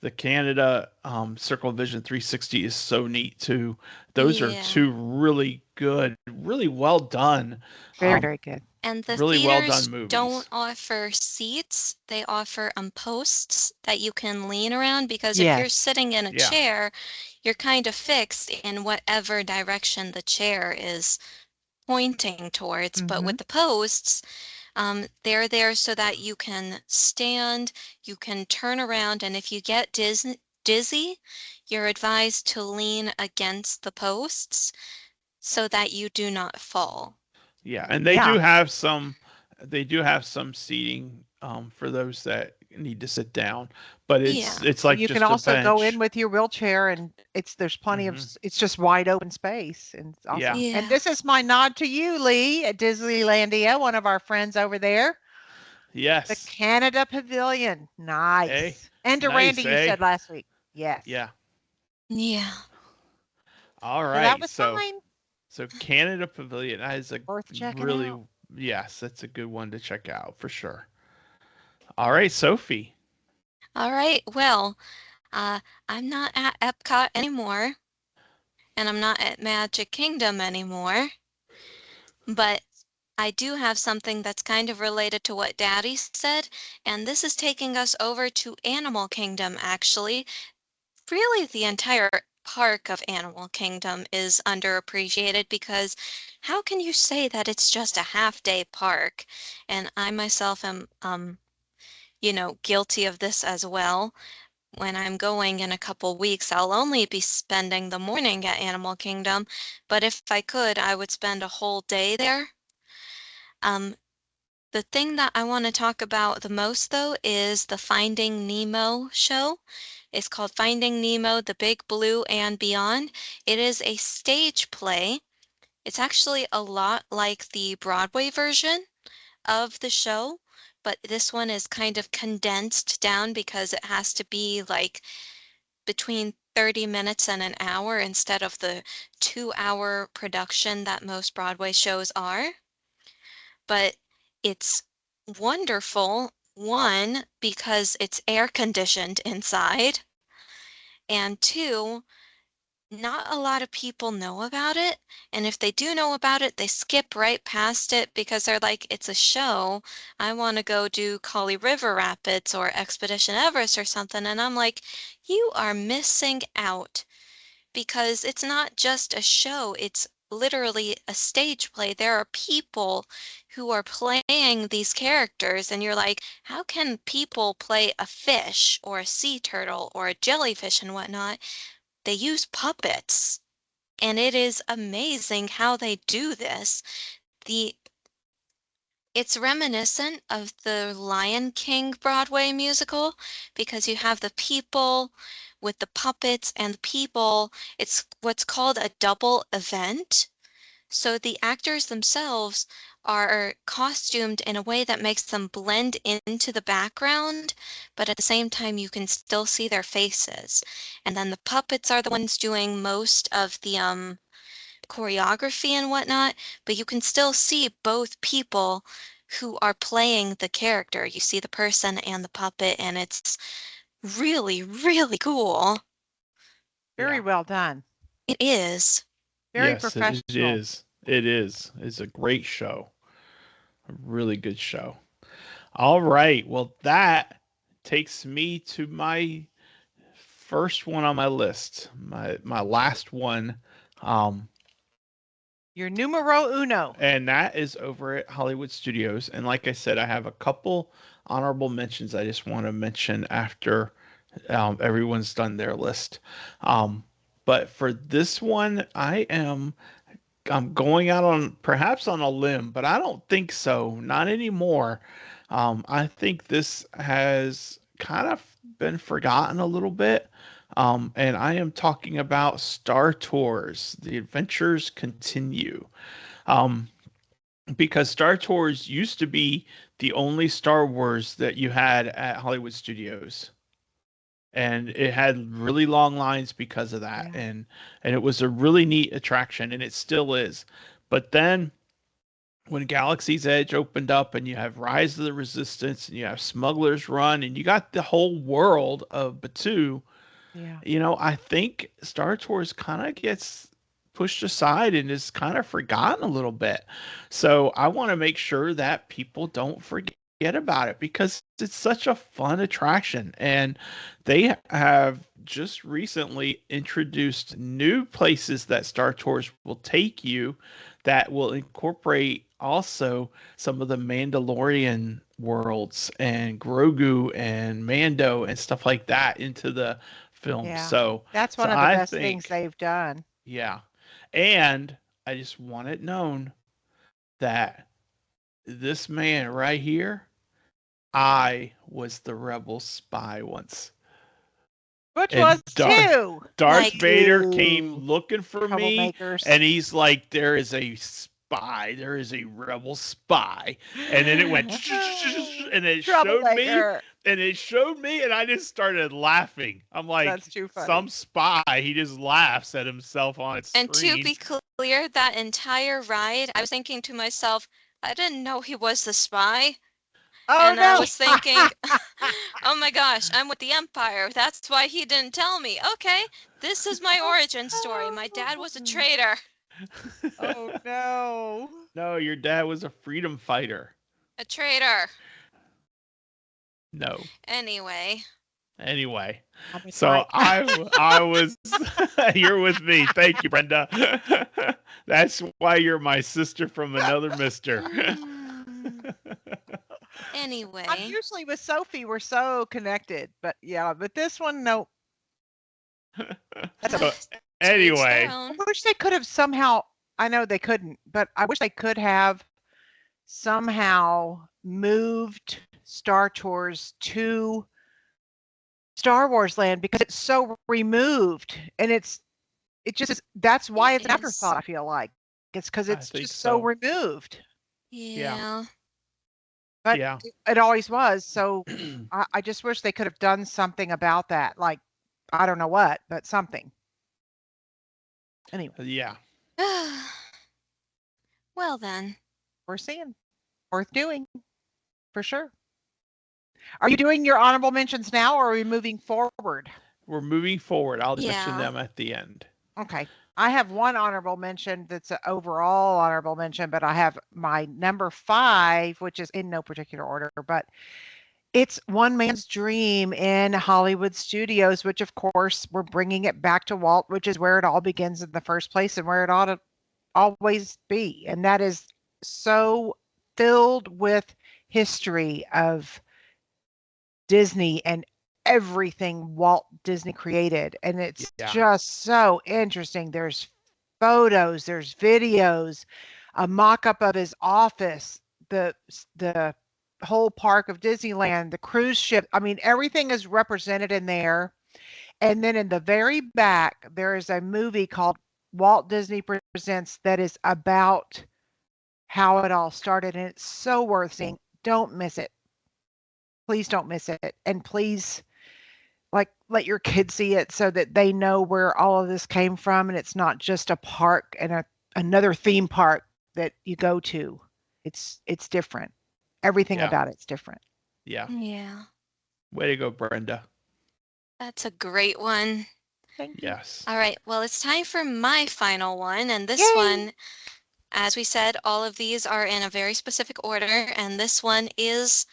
The Canada Circle Vision 360 is so neat too. Those are Yeah. two really good, really well done, Very, very good. And the really well theaters done movies. don't offer seats. They offer posts that you can lean around, because if you're Yes. sitting in a Yeah. chair, you're kind of fixed in whatever direction the chair is pointing towards. But with the posts, they're there so that you can stand, you can turn around, and if you get dizzy, you're advised to lean against the posts so that you do not fall. Yeah, and they Yeah. do have some seating for those that need to sit down, but Yeah. it's And like you can just a also go in bench. with your wheelchair, and there's plenty of it's just wide open space, and it's awesome. Yeah. Yeah. And this is my nod to you, Lee, at Disneylandia, one of our friends over there. The Yes. Canada Pavilion. Nice. Eh? And to Nice, Randy, you eh? said last week. Yes. Yeah. Yeah. All So that right. was So fine. Canada Pavilion, that is a Worth checking really, out. yes, that's a good one to check out for sure. All right, Sophie. All right. Well, I'm not at Epcot anymore, and I'm not at Magic Kingdom anymore, but I do have something that's kind of related to what Daddy said, and this is taking us over to Animal Kingdom, actually. Really, the entire park of Animal Kingdom is underappreciated, because how can you say that it's just a half-day park? And I myself am, guilty of this as well. When I'm going in a couple weeks, I'll only be spending the morning at Animal Kingdom, but if I could, I would spend a whole day there. Um, the thing that I want to talk about the most, though, is the Finding Nemo show. It's called Finding Nemo, The Big Blue and Beyond. It is a stage play. It's actually a lot like the Broadway version of the show, but this one is kind of condensed down because it has to be like between 30 minutes and an hour instead of the 2-hour production that most Broadway shows are. But it's wonderful, one, because it's air conditioned inside, and two, not a lot of people know about it. And if they do know about it, they skip right past it because they're like, it's a show. I want to go do Kali River Rapids or Expedition Everest or something. And I'm like, you are missing out, because it's not just a show, it's literally a stage play. There are people who are playing these characters, and you're like, how can people play a fish or a sea turtle or a jellyfish and whatnot? They use puppets, and it is amazing how they do this. The It's reminiscent of the Lion King Broadway musical, because you have the people with the puppets and the people. It's what's called a double event. So the actors themselves are costumed in a way that makes them blend into the background, but at the same time you can still see their faces. And then the puppets are the ones doing most of the choreography and whatnot, but you can still see both people who are playing the character. You see the person and the puppet, and it's really, really cool. Very well done. It is. Very Yes, professional. it is. It is. It's a great show. A really good show. All right. Well, that takes me to my first one on my list. My last one. Your numero uno. And that is over at Hollywood Studios. And like I said, I have a couple honorable mentions I just want to mention after everyone's done their list. But for this one, I'm going out on perhaps on a limb, but I don't think so. Not anymore. I think this has kind of been forgotten a little bit. And I am talking about Star Tours. The adventures continue. Um, because Star Tours used to be the only Star Wars that you had at Hollywood Studios. And it had really long lines because of that. Yeah. And it was a really neat attraction, and it still is. But then when Galaxy's Edge opened up and you have Rise of the Resistance and you have Smuggler's Run and you got the whole world of Batuu, Yeah. I think Star Tours kind of gets pushed aside and is kind of forgotten a little bit. So I want to make sure that people don't forget about it because it's such a fun attraction. And they have just recently introduced new places that Star Tours will take you that will incorporate also some of the Mandalorian worlds and Grogu and Mando and stuff like that into the film. Yeah. So That's one of the I best things think, they've done. yeah. And I just want it known that this man right here, I was the rebel spy once. Which And was Darth, two. Darth Like- Vader came Ooh, looking for me, troublemakers. and he's like, there is a spy, there is a rebel spy. And then it went, and it showed me, Troublemaker. and I just started laughing. I'm like, That's too funny. some spy, he just laughs at himself on its And to screen. be clear, that entire ride, I was thinking to myself, I didn't know he was the spy. Oh And no. I was thinking, oh my gosh, I'm with the Empire. That's why he didn't tell me. Okay, this is my origin story. My dad was a traitor. Oh no. No, your dad was a freedom fighter. A traitor. No. Anyway. Anyway, I'm with so Mike. I was, you're with me. Thank you, Brenda. That's why you're my sister from another mister. Anyway. I'm usually with Sophie. We're so connected, but yeah, but this one, no. So, To each anyway, their own. I wish they could have somehow. I know they couldn't, but I wish they could have somehow moved Star Tours to Star Wars Land because it's so removed, and it just is. That's why It it's an afterthought. I is. feel like it's because I it's think just so so. removed. Yeah. But Yeah. it always was. So I just wish they could have done something about that. Like, I don't know what, but something. Anyway, Yeah. Well then. we're seeing. Worth doing. For sure. Are you doing your honorable mentions now, or are we moving forward? We're moving forward. I'll mention Yeah. them at the end. Okay. I have one honorable mention that's an overall honorable mention, but I have my number 5, which is in no particular order, but it's One Man's Dream in Hollywood Studios, which of course we're bringing it back to Walt, which is where it all begins in the first place and where it ought to always be. And that is so filled with history of Disney and everything Walt Disney created. And it's Yeah. just so interesting. There's photos, there's videos, a mock-up of his office, the whole park of Disneyland, the cruise ship. I mean, everything is represented in there. And then in the very back, there is a movie called Walt Disney Presents that is about how it all started. And it's so worth seeing. Don't miss it. Please don't miss it. And please, like, let your kids see it so that they know where all of this came from. And it's not just a park and another theme park that you go to. It's different. Everything Yeah. about it's different. Yeah. Yeah, Way to go, Brenda. that's a great one. Thank you. Yes. All right, well, it's time for my final one. And this Yay! one, as we said, all of these are in a very specific order. And this one is,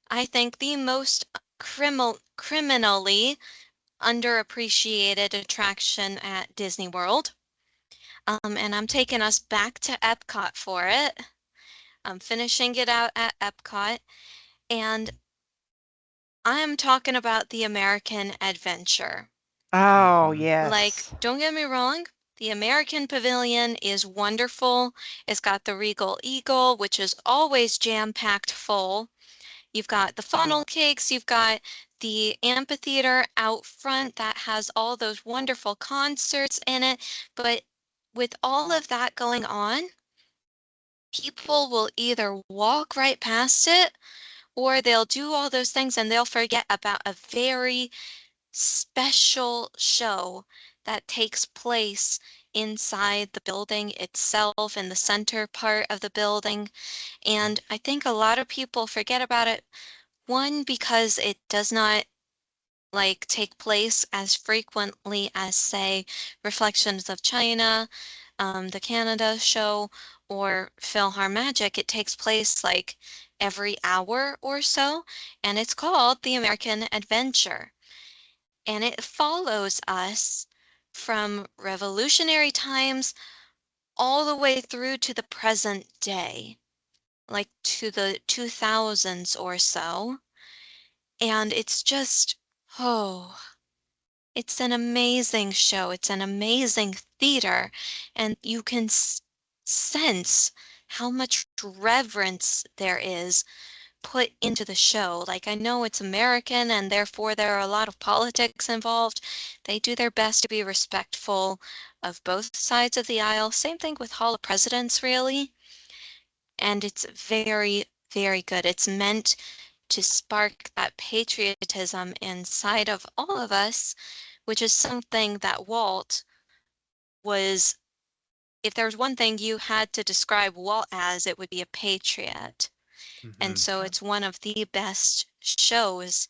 I think, the most criminally underappreciated attraction at Disney World. And I'm taking us back to Epcot for it. I'm finishing it out at Epcot. And I'm talking about the American Adventure. Oh, Mhm. Like, yes. don't get me wrong, the American Pavilion is wonderful. It's got the Regal Eagle, which is always jam-packed full. You've got the funnel cakes, you've got the amphitheater out front that has all those wonderful concerts in it. But with all of that going on, people will either walk right past it or they'll do all those things and they'll forget about a very special show that takes place inside the building itself in the center part of the building. And I think a lot of people forget about it. One, because it does not like take place as frequently as, say, Reflections of China, the Canada show, or PhilharMagic. It takes place like every hour or so, and it's called The American Adventure. And it follows us from revolutionary times all the way through to the present day, like to the 2000s or so. And it's just, oh, it's an amazing show. It's an amazing theater. And you can sense how much reverence there is put into the show. Like, I know it's American and therefore there are a lot of politics involved. They do their best to be respectful of both sides of the aisle. Same thing with Hall of Presidents, really. And it's very, very good. It's meant to spark that patriotism inside of all of us, which is something that Walt was. If there was one thing you had to describe Walt as, it would be a patriot. And Mhm. so it's one of the best shows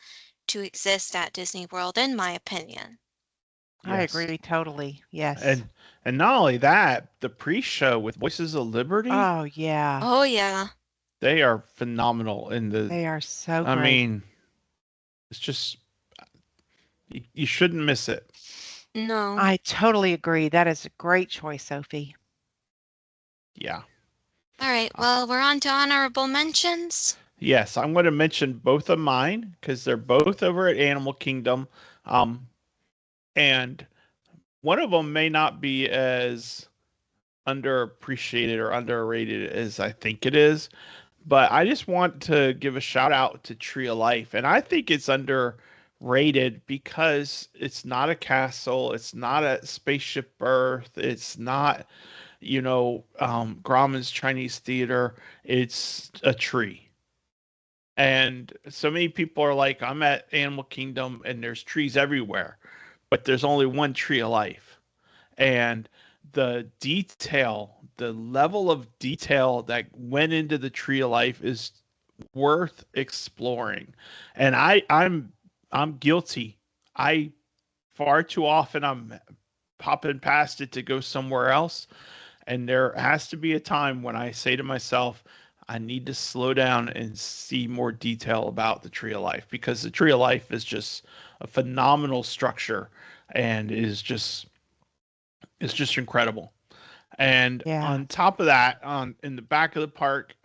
to exist at Disney World, in my opinion. I Yes. agree totally. Yes. And not only that, the pre-show with Voices of Liberty, Oh, yeah. Oh, yeah. they are phenomenal in the They are so I great. mean, it's just you shouldn't miss it. No. I totally agree. That is a great choice, Sophie. Yeah. All right. Uh, Well, we're on to honorable mentions. yes, I'm going to mention both of mine because they're both over at Animal Kingdom. Um, and one of them may not be as underappreciated or underrated as I think it is, but I just want to give a shout out to Tree of Life. And I think it's underrated because it's not a castle, it's not a spaceship Earth, it's not, Grauman's Chinese Theater, it's a tree. And so many people are like, I'm at Animal Kingdom and there's trees everywhere, but there's only one Tree of Life. And the detail, the level of detail that went into the Tree of Life is worth exploring. And I'm guilty. I far too often I'm popping past it to go somewhere else. And there has to be a time when I say to myself, I need to slow down and see more detail about the Tree of Life because the Tree of Life is just a phenomenal structure and is just incredible. And Yeah. on top of that, on in the back of the park,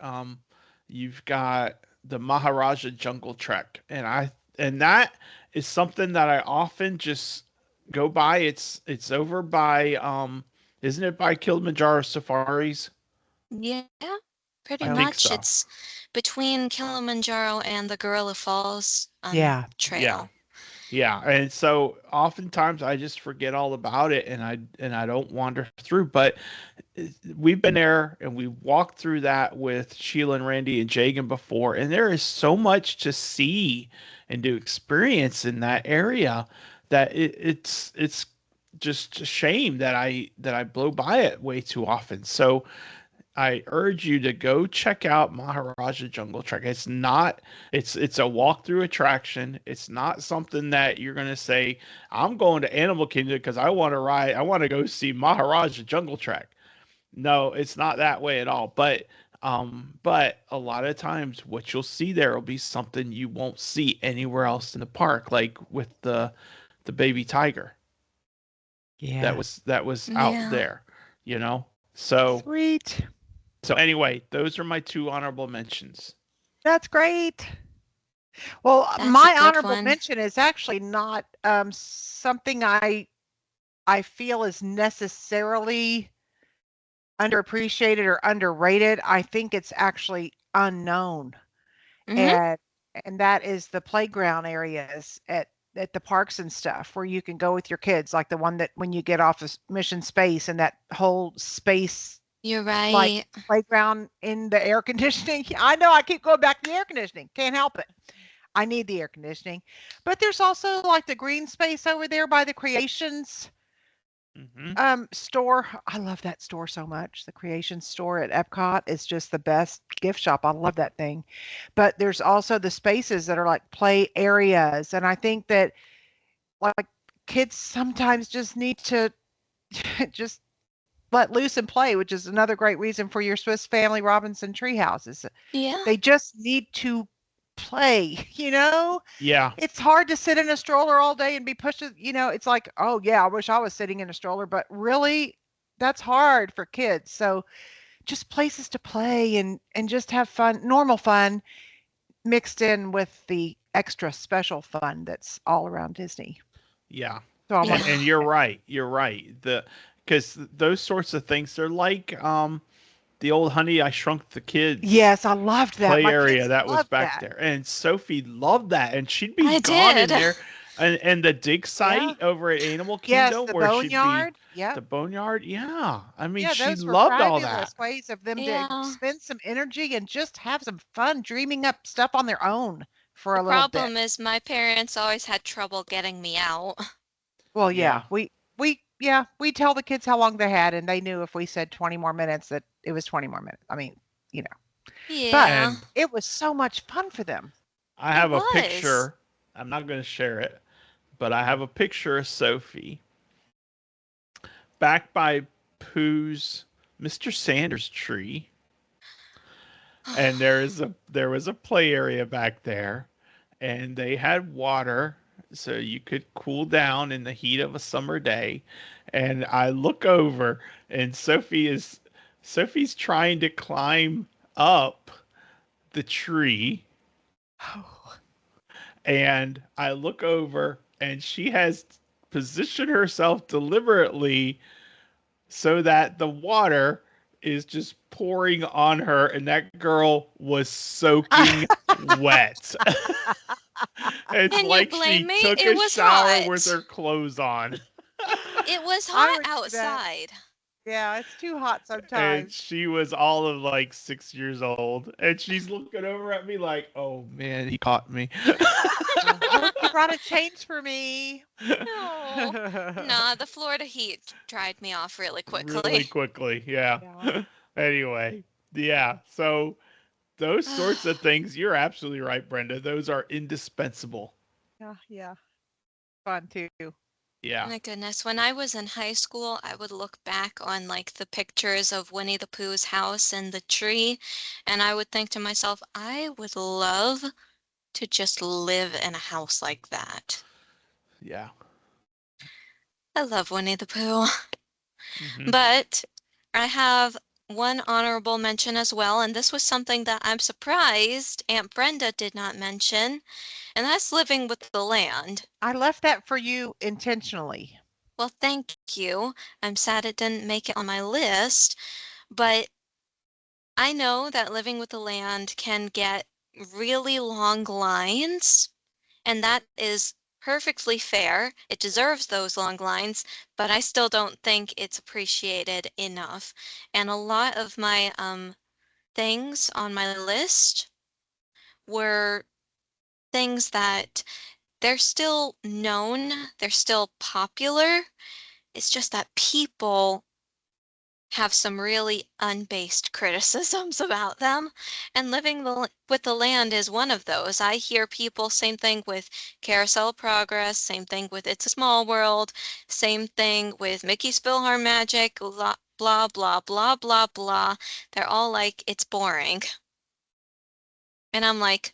you've got the Maharaja Jungle Trek, and that is something that I often just go by. It's over by isn't it by Kilimanjaro Safaris? Yeah, pretty I No. think much. so. It's between Kilimanjaro and the Gorilla Falls Yeah. Yeah. trail. Yeah, and so oftentimes I just forget all about it and I don't wander through, but we've been there and we walked through that with Sheila and Randy and Jagan before, and there is so much to see and to experience in that area that it's just a shame that I blow by it way too often. So I urge you to go check out Maharaja Jungle Trek. It's a walkthrough attraction. It's not something that you're gonna say, I'm going to Animal Kingdom because I want to go see Maharaja Jungle Trek. No, it's not that way at all. But a lot of times what you'll see there will be something you won't see anywhere else in the park, like with the baby tiger Yeah. that was out Yeah. there, you know? So Sweet. so anyway, those are my two honorable mentions. That's great. Well, That's a my good honorable one. mention is actually not something I feel is necessarily underappreciated or underrated. I think it's actually unknown. Hmm. And and that is the playground areas at the parks and stuff where you can go with your kids, like the one that when you get off of Mission Space and that whole space You're like right. playground in the air conditioning. I know I keep going back to the air conditioning. Can't help it. I need the air conditioning. But there's also like the green space over there by the Creations Hmm. store. I love that store so much. The Creations store at Epcot is just the best gift shop. I love that thing. But there's also the spaces that are like play areas. And I think that like kids sometimes just need to just let loose and play, which is another great reason for your Swiss Family Robinson treehouse. Is Yeah. they just need to play, you know? Yeah. It's hard to sit in a stroller all day and be pushed, it's like, "Oh, yeah, I wish I was sitting in a stroller," but really, that's hard for kids. So, just places to play and just have fun, normal fun mixed in with the extra special fun that's all around Disney. Yeah. So I'm like, And Yeah. you're right. You're right. The Because those sorts of things, they're like the old Honey I Shrunk the Kids "Yes, I loved that. play My area kids that was loved back that." there. And Sophie loved that. And she'd be I gone did. in there. And the dig Yeah. site over at Animal Yes, Kingdom the where she'd be boneyard. Yep. the boneyard. Yeah. I mean, Yeah, she those were loved all that. fabulous ways of them to Yeah. spend some energy and just have some fun dreaming up stuff on their own for The a little bit. problem is my parents always had trouble getting me out. Well, yeah, Yeah. we tell the kids how long they had, and they knew if we said 20 more minutes that it was 20 more minutes. I mean, you know, but Yeah, And it was so much fun for them. I it have a was. picture. I'm not going to share it, but I have a picture of Sophie back by Pooh's Mr. Sanders tree, and there was a play area back there, and they had water so you could cool down in the heat of a summer day. And I look over, and Sophie's trying to climb up the tree, Oh, and I look over, and she has positioned herself deliberately so that the water is just pouring on her, and that girl was soaking wet. It's Can you like blame she me? took It a was shower with hot. her clothes on. It was I hot remember that. outside. Yeah, it's too hot And sometimes. she was all of like 6 years old. And she's looking over at me like, oh man, he caught me. Look, you brought a change for me. No. Nah, the Florida heat dried me off really Really quickly. quickly. Yeah. Yeah, Anyway, yeah. So those sorts of things, you're absolutely right, Brenda. Those are indispensable. yeah, yeah. Fun too. Yeah. My goodness, when I was in high school, I would look back on like the pictures of Winnie the Pooh's house and the tree, and I would think to myself, I would love to just live in a house like that. Yeah. I love Winnie the Pooh. Hmm. But I have one honorable mention as well, and this was something that I'm surprised Aunt Brenda did not mention, and that's living with the land. I left that for you intentionally. Well, thank you. I'm sad it didn't make it on my list, but I know that living with the land can get really long lines, and that is perfectly fair. It deserves those long lines, but I still don't think it's appreciated enough. And a lot of my things on my list were things that they're still known, they're still popular. It's just that people have some really unbased criticisms about them, and living with the land is one of those. I hear people, same thing with Carousel Progress, same thing with It's a Small World, same thing with Mickey's PhilharMagic, blah, blah, blah, blah, blah, blah. They're all like, it's boring. And I'm like,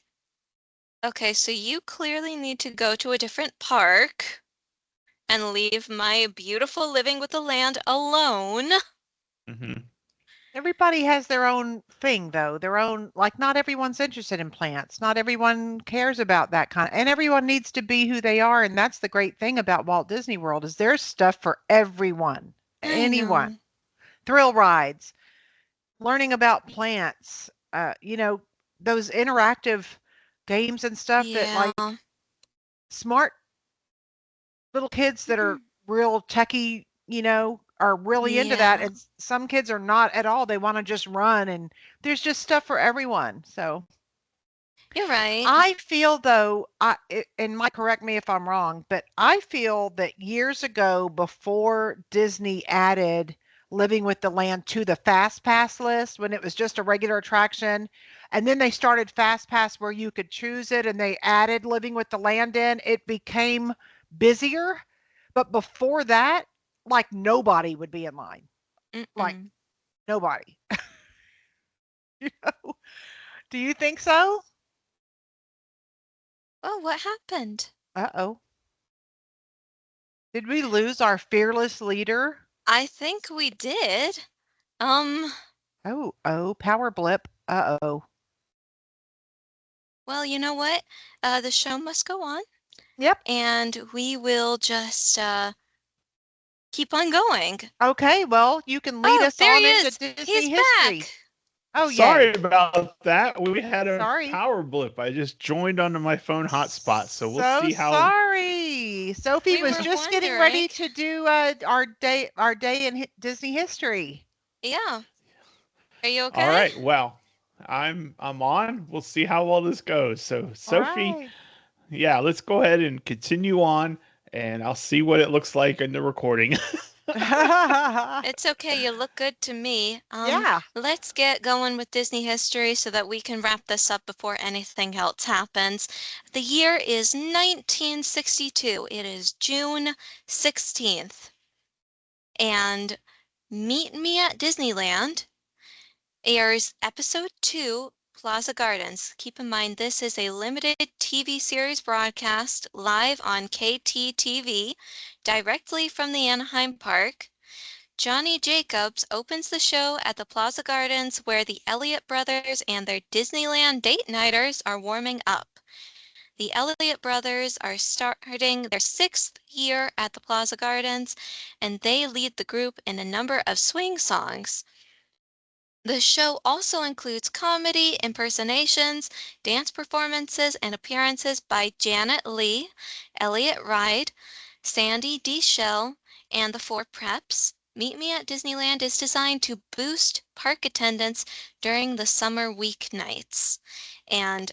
okay, so you clearly need to go to a different park and leave my beautiful living with the land alone. Mm-hmm. Everybody has their own thing, though. Their own, like, not everyone's interested in plants. Not everyone cares about that kind of, and everyone needs to be who they are. And that's the great thing about Walt Disney World is there's stuff for everyone, I anyone. know. Thrill rides, learning about plants, those interactive games and stuff that Yeah. like smart little kids that are real techie, are really into that. Yeah. And some kids are not at all. They want to just run, and there's just stuff for everyone. So You're right. I feel though, and Mike, correct me if I'm wrong, but I feel that years ago, before Disney added Living with the Land to the Fast Pass list, when it was just a regular attraction, and then they started Fast Pass where you could choose it, and they added Living with the Land in, it became busier. But before that, like nobody would be in line, like Mm-mm. nobody. You know? Do you think so? Oh, what happened? Uh-oh. Did we lose our fearless leader? I think we did. Um, Oh, power blip. Uh-oh. well, you know what? The show must go on, Yep. and we will just keep on going. Okay, well, you can lead Oh, us there on he into is. Disney He's history. back. Oh, Sorry yay. about that. We had a Sorry. power blip. I just joined onto my phone hotspot, so we'll So see how. sorry. Sophie We was were just getting ready wondering. to do our day in Disney history. Yeah. Are you All okay? right. Well, I'm on. We'll see how well this goes. So, All Sophie, right. yeah, let's go ahead and continue on, and I'll see what it looks like in the recording. It's okay. You look good to me. Yeah. Let's get going with Disney history so that we can wrap this up before anything else happens. The year is 1962. It is June 16th. And Meet Me at Disneyland airs episode 2, Plaza Gardens. Keep in mind, this is a limited TV series broadcast live on KTTV directly from the Anaheim Park. Johnny Jacobs opens the show at the Plaza Gardens where the Elliott brothers and their Disneyland date nighters are warming up. The Elliott brothers are starting their 6th year at the Plaza Gardens, and they lead the group in a number of swing songs. The show also includes comedy, impersonations, dance performances, and appearances by Janet Leigh, Elliott Ride, Sandy D. Shell, and the Four Preps. Meet Me at Disneyland is designed to boost park attendance during the summer weeknights. And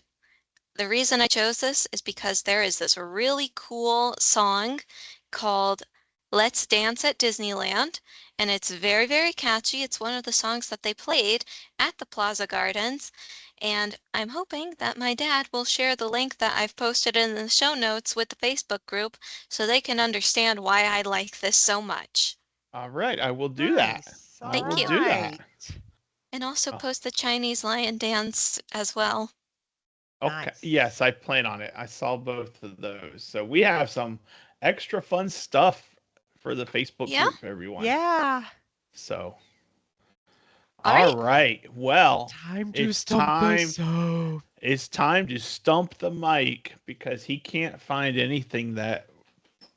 the reason I chose this is because there is this really cool song called Let's Dance at Disneyland, and it's very, very catchy. It's one of the songs that they played at the Plaza Gardens, and I'm hoping that my dad will share the link that I've posted in the show notes with the Facebook group so they can understand why I like this so much. All right, I will do that. Nice. I All Thank will you. do that. right. And also Oh, post the Chinese lion dance as well. okay. Nice. Yes, I plan on it. I saw both of those. So we have some extra fun stuff for the Facebook Yeah? group, everyone. Yeah. So, All all right. right. Well, Time to it's stump us time. so. It's time to stump the mic because he can't find anything that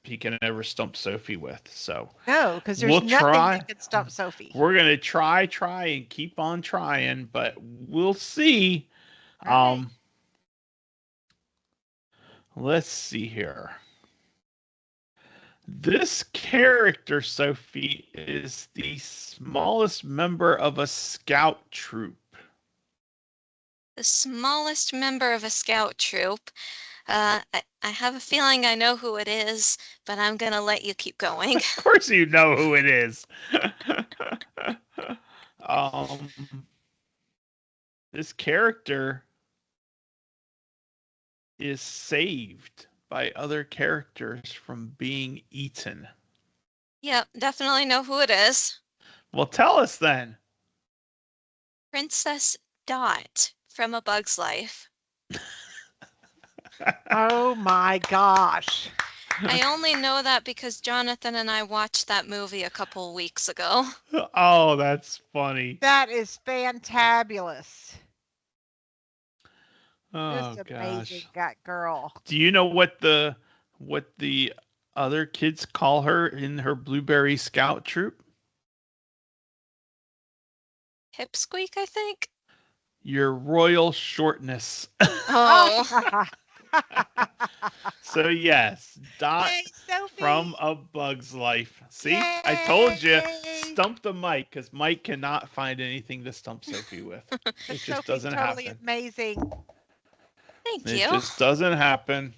he can ever stump Sophie with. So No, because there's we'll nothing try. that can stump Sophie. We're gonna try, and keep on trying, but we'll see. All right. Um, let's see here. This character, Sophie, is the smallest member of a scout troop. The smallest member of a scout troop. I have a feeling I know who it is, but I'm gonna let you keep going. Of course, you know who it is. um, this character is saved by other characters from being eaten. Yep, definitely know who it is. Well, tell us then. Princess Dot from A Bug's Life. Oh my gosh. I only know that because Jonathan and I watched that movie a couple weeks ago. Oh, that's funny. That is fantabulous. Oh Just amazing, gosh. that girl. Do you know what the other kids call her in her Blueberry Scout troop? Pipsqueak, I think. Your royal shortness. Oh, So yes, Dot Yay, Sophie. from A Bug's Life. See, I told you, Yay. stump the Mike, because Mike cannot find anything to stump Sophie with. It just Sophie's doesn't totally happen. amazing. thank It you. just doesn't happen.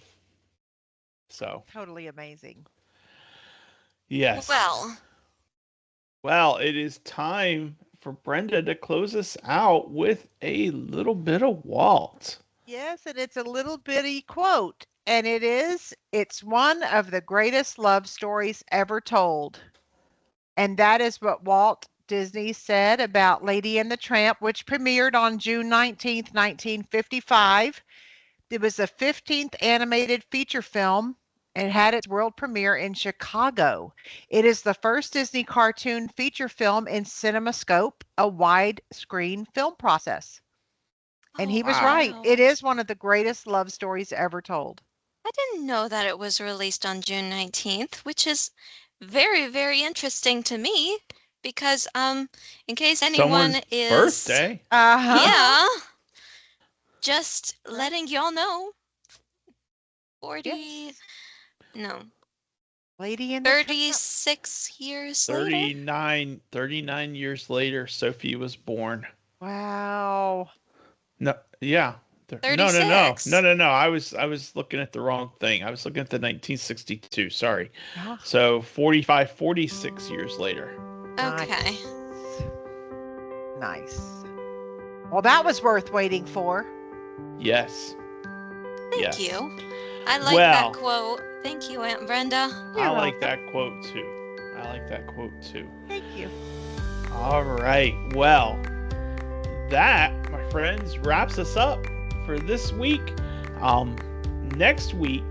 So Totally amazing. yes. Well, it is time for Brenda to close us out with a little bit of Walt. Yes, and it's a little bitty quote, and it's one of the greatest love stories ever told. And that is what Walt Disney said about Lady and the Tramp, which premiered on June 19th, 1955. It was the 15th animated feature film and had its world premiere in Chicago. It is the first Disney cartoon feature film in CinemaScope, a widescreen film process. And he was right. wow. It is one of the greatest love stories ever told. I didn't know that it was released on June 19th, which is very, very interesting to me because in case anyone Someone's is birthday. Uh-huh. Yeah. Just letting y'all know. 40 Yes. no, Lady in the Tramp. 36 years later. 39 years later, Sophie was born. Wow. No, yeah. No. 36. No. I was looking at the wrong thing. I was looking at the 1962. Sorry. Oh, So 46 years later. Okay. Nice. Well, that was worth waiting for. Yes. Thank Yes. you. I like Well. that quote. Thank you, Aunt Brenda. You're I like welcome. that quote too. Thank you. All right. Well, that, my friends, wraps us up for this week. Next week,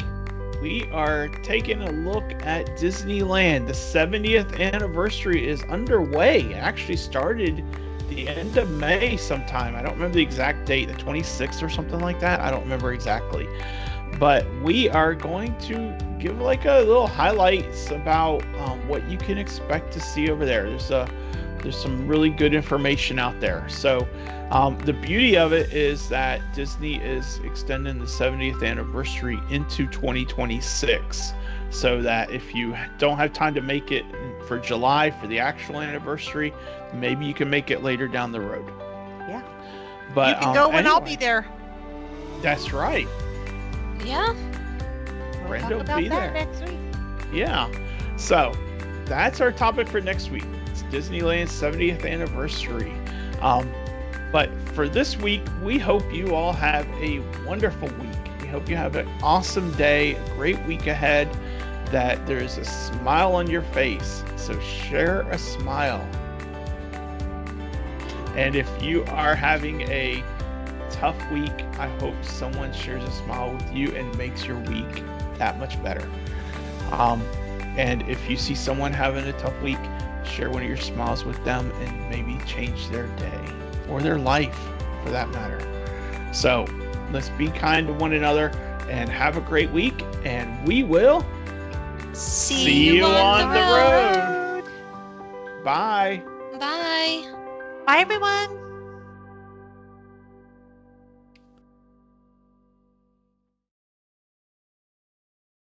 we are taking a look at Disneyland. The 70th anniversary is underway. It actually started the end of May sometime. I don't remember the exact date, the 26th or something like that. I don't remember exactly. But we are going to give like a little highlights about what you can expect to see over there. There's some really good information out there. So the beauty of it is that Disney is extending the 70th anniversary into 2026, so that if you don't have time to make it for July for the actual anniversary, maybe you can make it later down the road. Yeah. But You can go when I'll anyway, be there. That's right. Yeah. We'll Brenda talk will about be that there. next week. Yeah. So that's our topic for next week. It's Disneyland's 70th anniversary. But for this week, we hope you all have a wonderful week. We hope you have an awesome day, a great week ahead, that there's a smile on your face. So share a smile. And if you are having a tough week, I hope someone shares a smile with you and makes your week that much better. And if you see someone having a tough week, share one of your smiles with them and maybe change their day or their life for that matter. So let's be kind to one another and have a great week, and we will See you on the road. Bye. Bye. Bye, everyone.